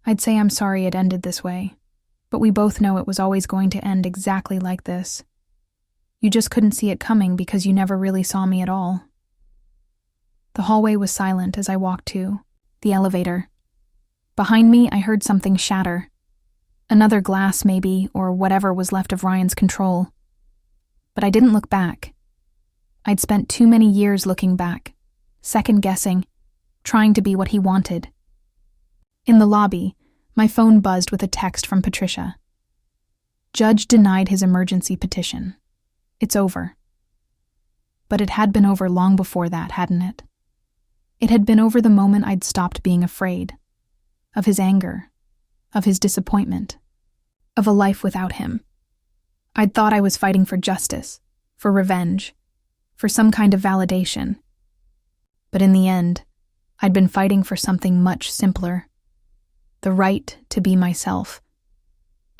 I'd say I'm sorry it ended this way, but we both know it was always going to end exactly like this. You just couldn't see it coming because you never really saw me at all. The hallway was silent as I walked to the elevator. Behind me, I heard something shatter. Another glass, maybe, or whatever was left of Ryan's control. But I didn't look back. I'd spent too many years looking back, second-guessing, trying to be what he wanted. In the lobby, my phone buzzed with a text from Patricia. Judge denied his emergency petition. It's over. But it had been over long before that, hadn't it? It had been over the moment I'd stopped being afraid. Of his anger. Of his disappointment. of a life without him. I'd thought I was fighting for justice, for revenge, for some kind of validation. But in the end, I'd been fighting for something much simpler: the right to be myself.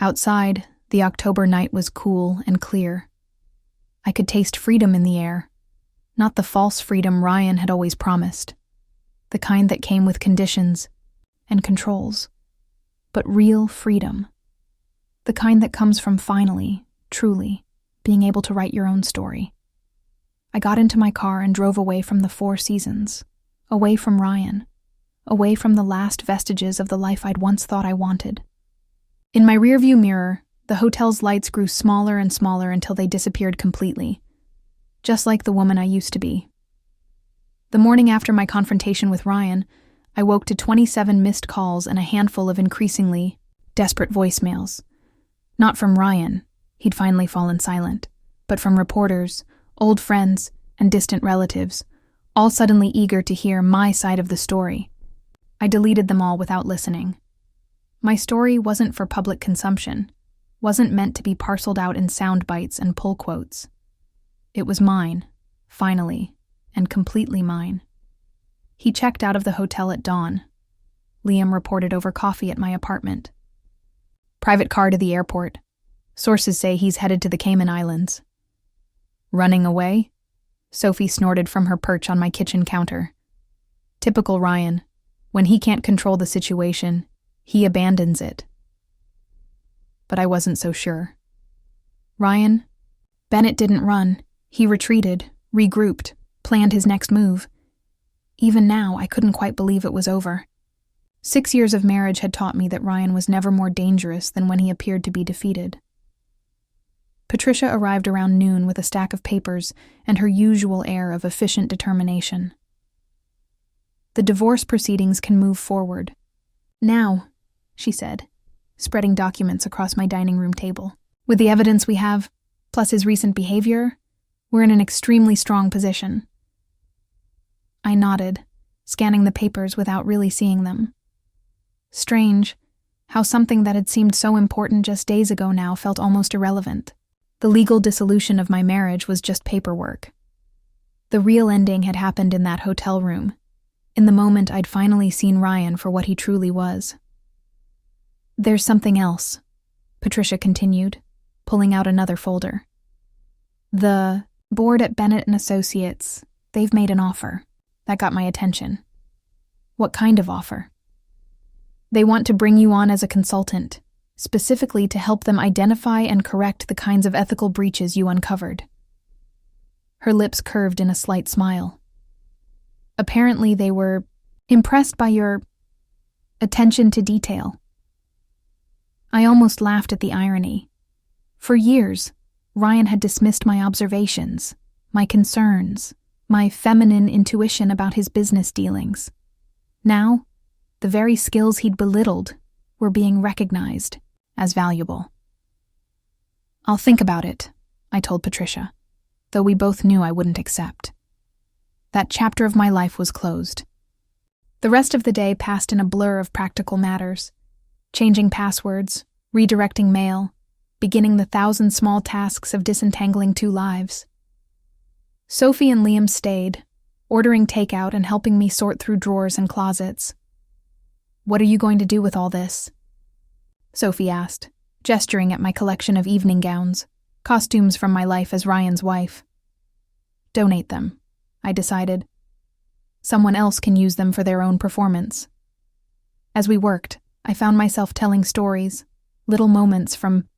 Outside, the October night was cool and clear. I could taste freedom in the air, not the false freedom Ryan had always promised, the kind that came with conditions and controls, but real freedom, the kind that comes from finally, truly, being able to write your own story. I got into my car and drove away from the Four Seasons, away from Ryan, away from the last vestiges of the life I'd once thought I wanted. In my rearview mirror, the hotel's lights grew smaller and smaller until they disappeared completely, just like the woman I used to be. The morning after my confrontation with Ryan, I woke to 27 missed calls and a handful of increasingly desperate voicemails. Not from Ryan, he'd finally fallen silent, but from reporters, old friends, and distant relatives, all suddenly eager to hear my side of the story. I deleted them all without listening. My story wasn't for public consumption, wasn't meant to be parceled out in sound bites and pull quotes. It was mine, finally, and completely mine. He checked out of the hotel at dawn. Liam reported over coffee at my apartment. Private car to the airport. Sources say he's headed to the Cayman Islands. Running away? Sophie snorted from her perch on my kitchen counter. Typical Ryan. When he can't control the situation, he abandons it. But I wasn't so sure. Ryan? Bennett didn't run. He retreated, regrouped, planned his next move. Even now, I couldn't quite believe it was over. 6 years of marriage had taught me that Ryan was never more dangerous than when he appeared to be defeated. Patricia arrived around noon with a stack of papers and her usual air of efficient determination. The divorce proceedings can move forward. Now, she said, spreading documents across my dining room table. With the evidence we have, plus his recent behavior, we're in an extremely strong position. I nodded, scanning the papers without really seeing them. Strange, how something that had seemed so important just days ago now felt almost irrelevant. The legal dissolution of my marriage was just paperwork. The real ending had happened in that hotel room, in the moment I'd finally seen Ryan for what he truly was. There's something else, Patricia continued, pulling out another folder. The board at Bennett & Associates, they've made an offer. That got my attention. What kind of offer? They want to bring you on as a consultant, specifically to help them identify and correct the kinds of ethical breaches you uncovered. Her lips curved in a slight smile. Apparently they were impressed by your attention to detail. I almost laughed at the irony. For years, Ryan had dismissed my observations, my concerns, my feminine intuition about his business dealings. Now, the very skills he'd belittled were being recognized as valuable. I'll think about it, I told Patricia, though we both knew I wouldn't accept. That chapter of my life was closed. The rest of the day passed in a blur of practical matters, changing passwords, redirecting mail, beginning the 1,000 small tasks of disentangling two lives. Sophie and Liam stayed, ordering takeout and helping me sort through drawers and closets. "What are you going to do with all this?" Sophie asked, gesturing at my collection of evening gowns, costumes from my life as Ryan's wife. "Donate them," I decided. "Someone else can use them for their own performance." As we worked, I found myself telling stories, little moments from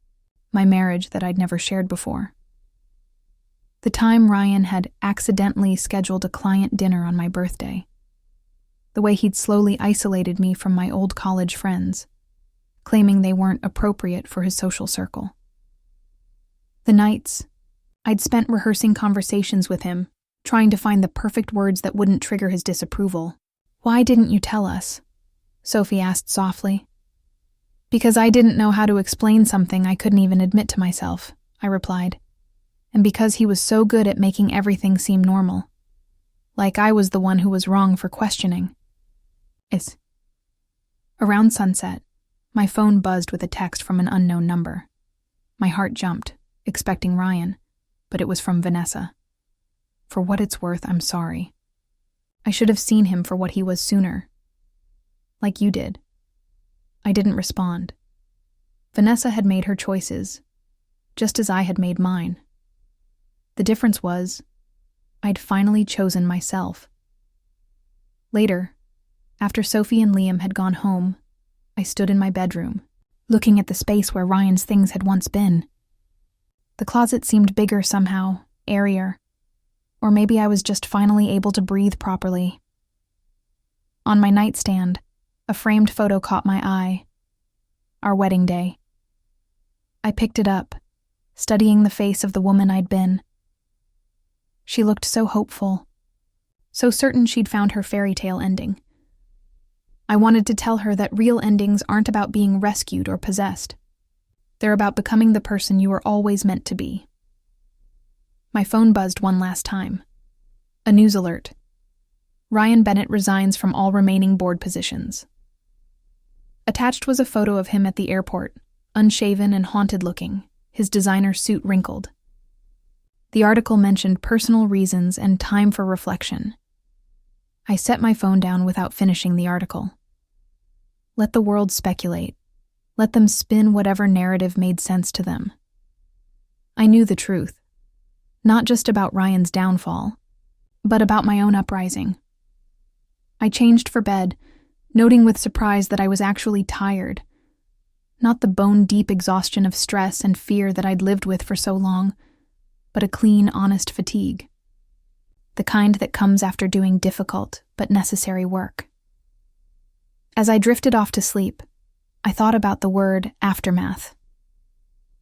my marriage that I'd never shared before. The time Ryan had accidentally scheduled a client dinner on my birthday. The way he'd slowly isolated me from my old college friends, claiming they weren't appropriate for his social circle. The nights I'd spent rehearsing conversations with him, trying to find the perfect words that wouldn't trigger his disapproval. "Why didn't you tell us?" Sophie asked softly. "Because I didn't know how to explain something I couldn't even admit to myself," I replied. "And because he was so good at making everything seem normal. Like I was the one who was wrong for questioning." Around sunset, My phone buzzed with a text from an unknown number. My heart jumped, expecting Ryan, but it was from Vanessa. For what it's worth, I'm sorry. I should have seen him for what he was sooner. Like you did. I didn't respond. Vanessa had made her choices, just as I had made mine. The difference was, I'd finally chosen myself. Later, after Sophie and Liam had gone home, I stood in my bedroom, looking at the space where Ryan's things had once been. The closet seemed bigger somehow, airier, or maybe I was just finally able to breathe properly. On my nightstand, a framed photo caught my eye. Our wedding day. I picked it up, studying the face of the woman I'd been. She looked so hopeful, so certain she'd found her fairy tale ending. I wanted to tell her that real endings aren't about being rescued or possessed. They're about becoming the person you were always meant to be. My phone buzzed one last time. A news alert. Ryan Bennett resigns from all remaining board positions. Attached was a photo of him at the airport, unshaven and haunted-looking, his designer suit wrinkled. The article mentioned personal reasons and time for reflection. I set my phone down without finishing the article. Let the world speculate. Let them spin whatever narrative made sense to them. I knew the truth. Not just about Ryan's downfall, but about my own uprising. I changed for bed, noting with surprise that I was actually tired. Not the bone-deep exhaustion of stress and fear that I'd lived with for so long, but a clean, honest fatigue. The kind that comes after doing difficult but necessary work. As I drifted off to sleep, I thought about the word aftermath.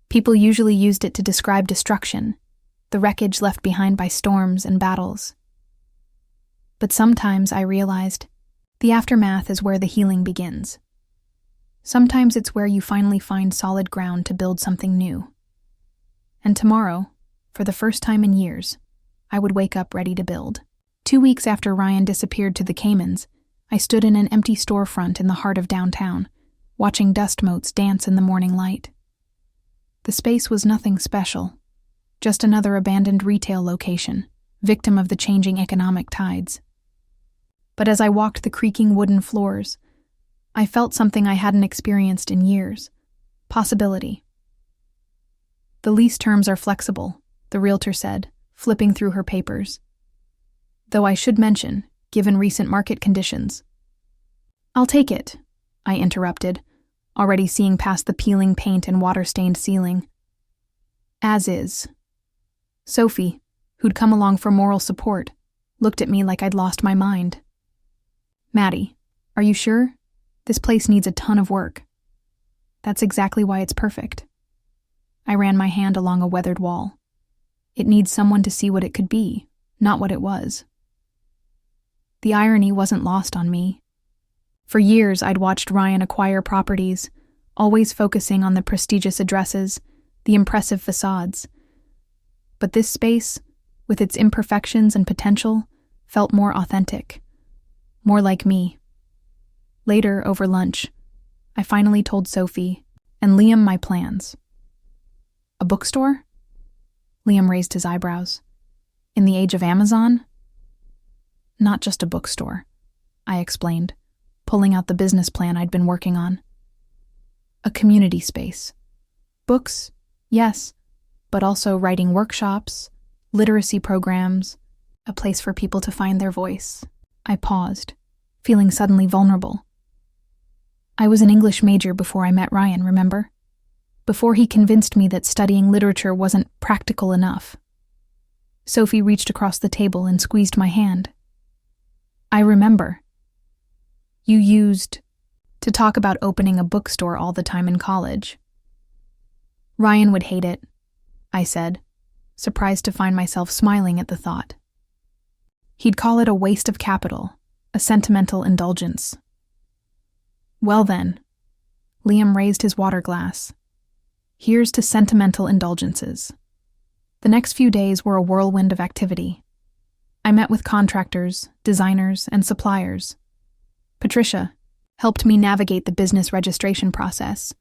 People usually used it to describe destruction, the wreckage left behind by storms and battles. But sometimes I realized the aftermath is where the healing begins. Sometimes it's where you finally find solid ground to build something new. And tomorrow, for the first time in years, I would wake up ready to build. 2 weeks after Ryan disappeared to the Caymans, I stood in an empty storefront in the heart of downtown, watching dust motes dance in the morning light. The space was nothing special, just another abandoned retail location, victim of the changing economic tides. But as I walked the creaking wooden floors, I felt something I hadn't experienced in years: possibility. The lease terms are flexible, the realtor said, flipping through her papers. Though I should mention, given recent market conditions. I'll take it, I interrupted, already seeing past the peeling paint and water-stained ceiling. As is. Sophie, who'd come along for moral support, looked at me like I'd lost my mind. Maddie, are you sure? This place needs a ton of work. That's exactly why it's perfect. I ran my hand along a weathered wall. It needs someone to see what it could be, not what it was. The irony wasn't lost on me. For years, I'd watched Ryan acquire properties, always focusing on the prestigious addresses, the impressive facades. But this space, with its imperfections and potential, felt more authentic, more like me. Later, over lunch, I finally told Sophie and Liam my plans. A bookstore? Liam raised his eyebrows. In the age of Amazon? Not just a bookstore, I explained, pulling out the business plan I'd been working on. A community space. Books, yes, but also writing workshops, literacy programs, a place for people to find their voice. I paused, feeling suddenly vulnerable. I was an English major before I met Ryan, remember? Before he convinced me that studying literature wasn't practical enough. Sophie reached across the table and squeezed my hand. I remember. You used to talk about opening a bookstore all the time in college. Ryan would hate it, I said, surprised to find myself smiling at the thought. He'd call it a waste of capital, a sentimental indulgence. Well then, Liam raised his water glass. Here's to sentimental indulgences. The next few days were a whirlwind of activity. I met with contractors, designers, and suppliers. Patricia, helped me navigate the business registration process,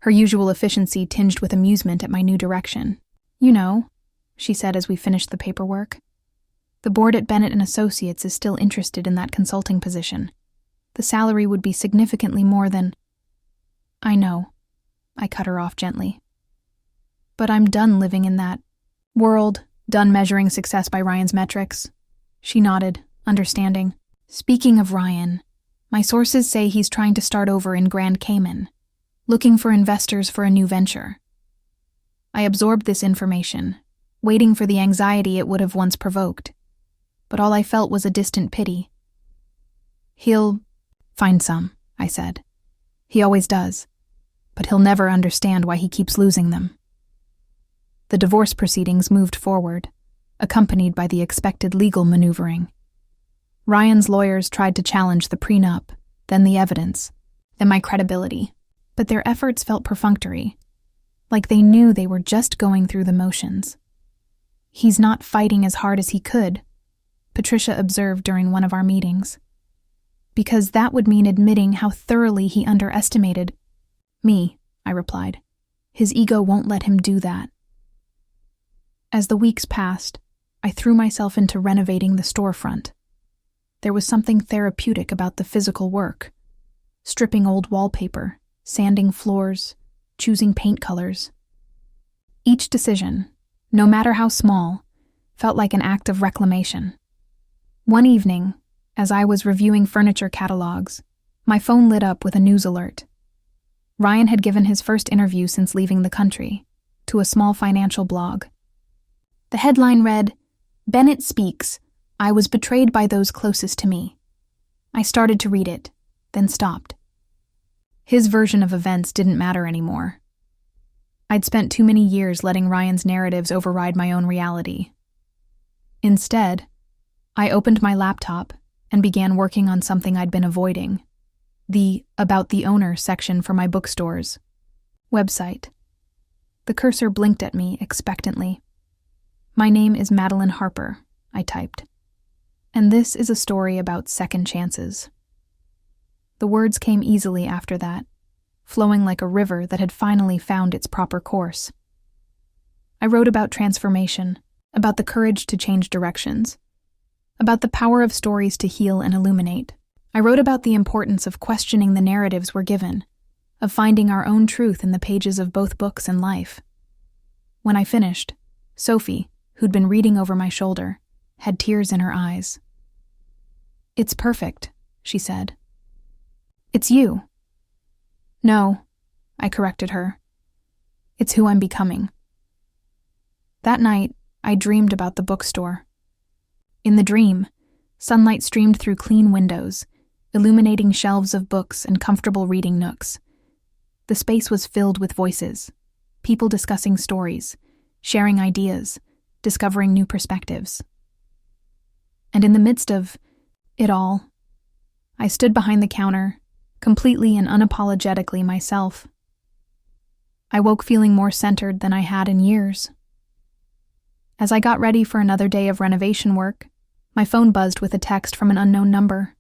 her usual efficiency tinged with amusement at my new direction. "You know," she said as we finished the paperwork, "the board at Bennett & Associates is still interested in that consulting position. The salary would be significantly more than—" "I know," I cut her off gently. "But I'm done living in that world, done measuring success by Ryan's metrics." She nodded, understanding. "Speaking of Ryan, my sources say he's trying to start over in Grand Cayman, looking for investors for a new venture." I absorbed this information, waiting for the anxiety it would have once provoked, but all I felt was a distant pity. "He'll find some," I said. "He always does, but he'll never understand why he keeps losing them." The divorce proceedings moved forward, accompanied by the expected legal maneuvering. Ryan's lawyers tried to challenge the prenup, then the evidence, then my credibility, but their efforts felt perfunctory, like they knew they were just going through the motions. "He's not fighting as hard as he could," Patricia observed during one of our meetings, "because that would mean admitting how thoroughly he underestimated me," I replied. "His ego won't let him do that." As the weeks passed, I threw myself into renovating the storefront. There was something therapeutic about the physical work. Stripping old wallpaper, sanding floors, choosing paint colors. Each decision, no matter how small, felt like an act of reclamation. One evening, as I was reviewing furniture catalogs, my phone lit up with a news alert. Ryan had given his first interview since leaving the country, to a small financial blog. The headline read, "Bennett Speaks, I was betrayed by those closest to me." I started to read it, then stopped. His version of events didn't matter anymore. I'd spent too many years letting Ryan's narratives override my own reality. Instead, I opened my laptop and began working on something I'd been avoiding, the About the Owner section for my bookstore's website. The cursor blinked at me expectantly. "My name is Madeline Harper," I typed. "And this is a story about second chances." The words came easily after that, flowing like a river that had finally found its proper course. I wrote about transformation, about the courage to change directions, about the power of stories to heal and illuminate. I wrote about the importance of questioning the narratives we're given, of finding our own truth in the pages of both books and life. When I finished, Sophie, who'd been reading over my shoulder, had tears in her eyes. "It's perfect," she said. "It's you." "No," I corrected her. "It's who I'm becoming." That night, I dreamed about the bookstore. In the dream, sunlight streamed through clean windows, illuminating shelves of books and comfortable reading nooks. The space was filled with voices, people discussing stories, sharing ideas, discovering new perspectives. And in the midst of it all, I stood behind the counter, completely and unapologetically myself. I woke feeling more centered than I had in years. As I got ready for another day of renovation work, my phone buzzed with a text from an unknown number.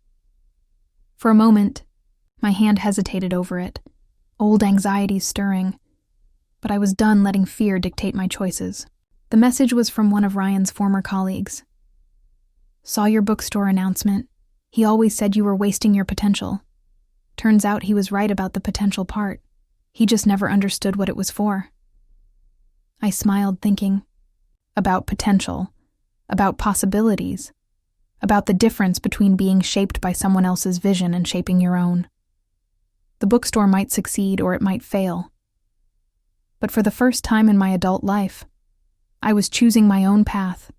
For a moment, my hand hesitated over it, old anxieties stirring, but I was done letting fear dictate my choices. The message was from one of Ryan's former colleagues. "Saw your bookstore announcement. He always said you were wasting your potential. Turns out he was right about the potential part. He just never understood what it was for." I smiled, thinking, about potential, about possibilities, about the difference between being shaped by someone else's vision and shaping your own. The bookstore might succeed or it might fail. But for the first time in my adult life, I was choosing my own path,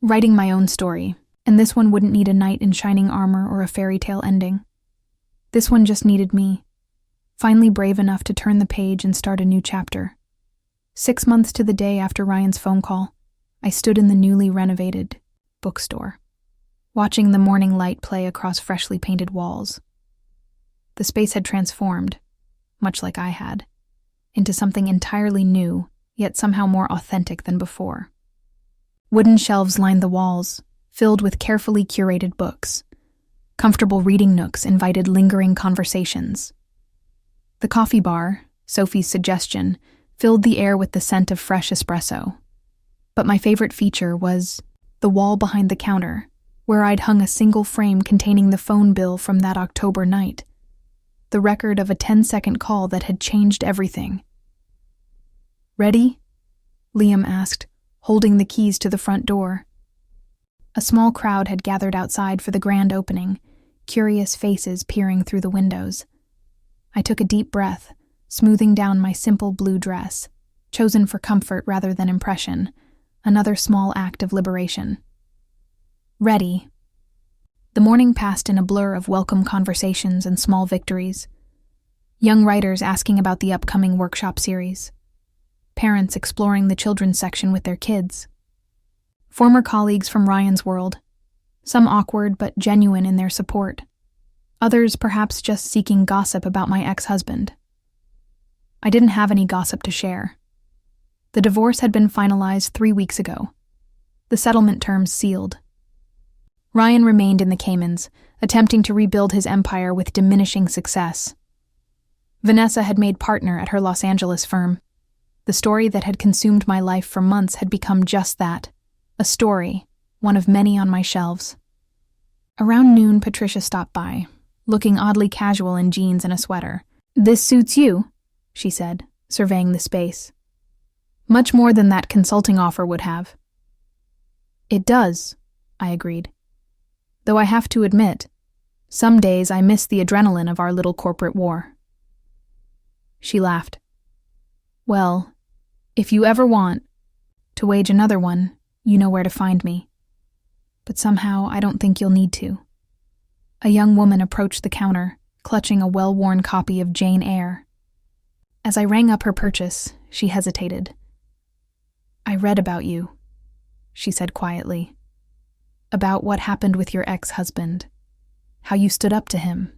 writing my own story, and this one wouldn't need a knight in shining armor or a fairy tale ending. This one just needed me, finally brave enough to turn the page and start a new chapter. 6 months to the day after Ryan's phone call, I stood in the newly renovated bookstore, watching the morning light play across freshly painted walls. The space had transformed, much like I had, into something entirely new, yet somehow more authentic than before. Wooden shelves lined the walls, filled with carefully curated books. Comfortable reading nooks invited lingering conversations. The coffee bar, Sophie's suggestion, filled the air with the scent of fresh espresso. But my favorite feature was the wall behind the counter, where I'd hung a single frame containing the phone bill from that October night, the record of a 10-second call that had changed everything. "Ready?" Liam asked, holding the keys to the front door. A small crowd had gathered outside for the grand opening, curious faces peering through the windows. I took a deep breath, smoothing down my simple blue dress, chosen for comfort rather than impression, another small act of liberation. Ready. The morning passed in a blur of welcome conversations and small victories. Young writers asking about the upcoming workshop series. Parents exploring the children's section with their kids. Former colleagues from Ryan's world, some awkward but genuine in their support. Others perhaps just seeking gossip about my ex-husband. I didn't have any gossip to share. The divorce had been finalized 3 weeks ago. The settlement terms sealed. Ryan remained in the Caymans, attempting to rebuild his empire with diminishing success. Vanessa had made partner at her Los Angeles firm. The story that had consumed my life for months had become just that, a story, one of many on my shelves. Around noon, Patricia stopped by, looking oddly casual in jeans and a sweater. "This suits you," she said, surveying the space. "Much more than that consulting offer would have." "It does," I agreed. Though I have to admit, some days I miss the adrenaline of our little corporate war. She laughed. "Well, if you ever want to wage another one, you know where to find me. But somehow I don't think you'll need to." A young woman approached the counter, clutching a well-worn copy of Jane Eyre. As I rang up her purchase, she hesitated. "I read about you," she said quietly. "About what happened with your ex-husband. How you stood up to him."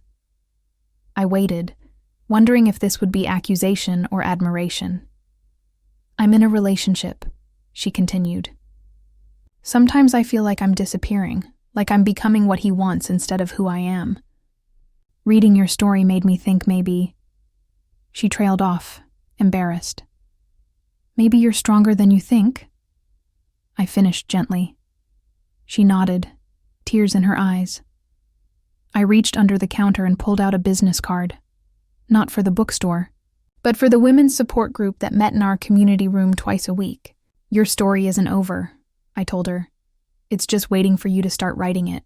I waited, wondering if this would be accusation or admiration. "I'm in a relationship," she continued. "Sometimes I feel like I'm disappearing, like I'm becoming what he wants instead of who I am. Reading your story made me think maybe..." She trailed off, embarrassed. "Maybe you're stronger than you think?" I finished gently. She nodded, tears in her eyes. I reached under the counter and pulled out a business card. Not for the bookstore, but for the women's support group that met in our community room twice a week. "Your story isn't over," I told her. "It's just waiting for you to start writing it."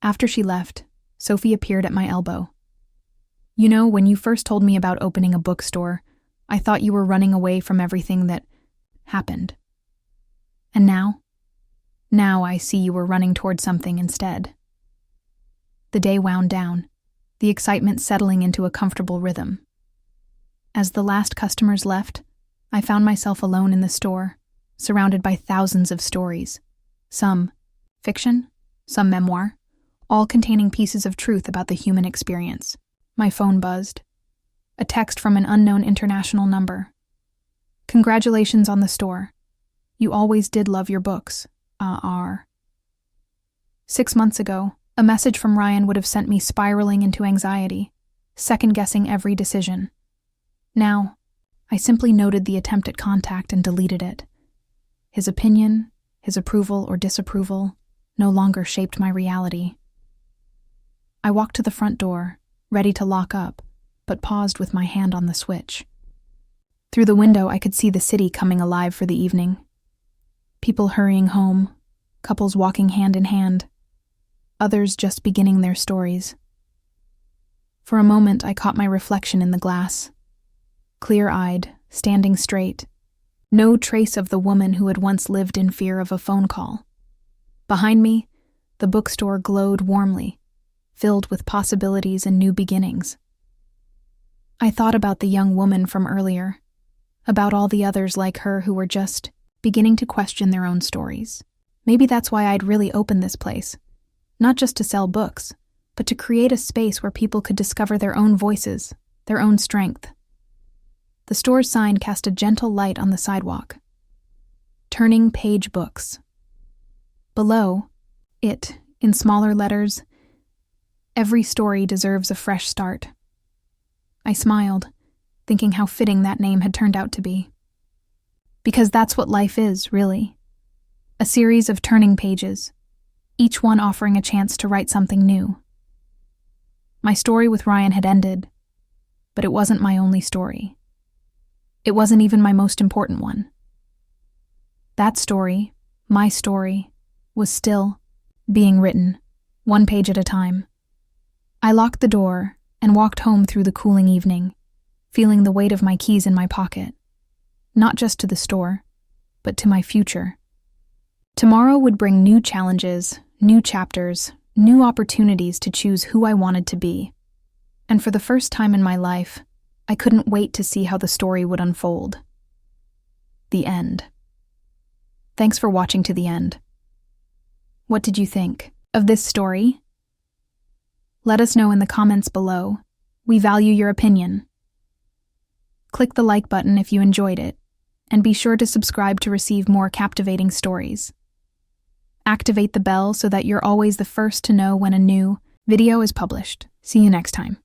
After she left, Sophie appeared at my elbow. "You know, when you first told me about opening a bookstore, I thought you were running away from everything that happened. And now? Now I see you were running toward something instead." The day wound down, the excitement settling into a comfortable rhythm. As the last customers left, I found myself alone in the store, surrounded by thousands of stories. Some fiction, some memoir, all containing pieces of truth about the human experience. My phone buzzed. A text from an unknown international number. "Congratulations on the store. You always did love your books. R." 6 months ago, a message from Ryan would have sent me spiraling into anxiety, second-guessing every decision. Now, I simply noted the attempt at contact and deleted it. His opinion, his approval or disapproval, no longer shaped my reality. I walked to the front door, ready to lock up, but paused with my hand on the switch. Through the window, I could see the city coming alive for the evening. People hurrying home, couples walking hand in hand, others just beginning their stories. For a moment, I caught my reflection in the glass. Clear-eyed, standing straight, no trace of the woman who had once lived in fear of a phone call. Behind me, the bookstore glowed warmly, filled with possibilities and new beginnings. I thought about the young woman from earlier, about all the others like her who were just beginning to question their own stories. Maybe that's why I'd really opened this place, not just to sell books, but to create a space where people could discover their own voices, their own strength. The store's sign cast a gentle light on the sidewalk. Turning Page Books. Below, it, in smaller letters, Every story deserves a fresh start. I smiled, thinking how fitting that name had turned out to be. Because that's what life is, really. A series of turning pages, each one offering a chance to write something new. My story with Ryan had ended, but it wasn't my only story. It wasn't even my most important one. That story, my story, was still being written, one page at a time. I locked the door and walked home through the cooling evening, feeling the weight of my keys in my pocket, not just to the store, but to my future. Tomorrow would bring new challenges, new chapters, new opportunities to choose who I wanted to be. And for the first time in my life, I couldn't wait to see how the story would unfold. The end. Thanks for watching to the end. What did you think of this story? Let us know in the comments below. We value your opinion. Click the like button if you enjoyed it, and be sure to subscribe to receive more captivating stories. Activate the bell so that you're always the first to know when a new video is published. See you next time.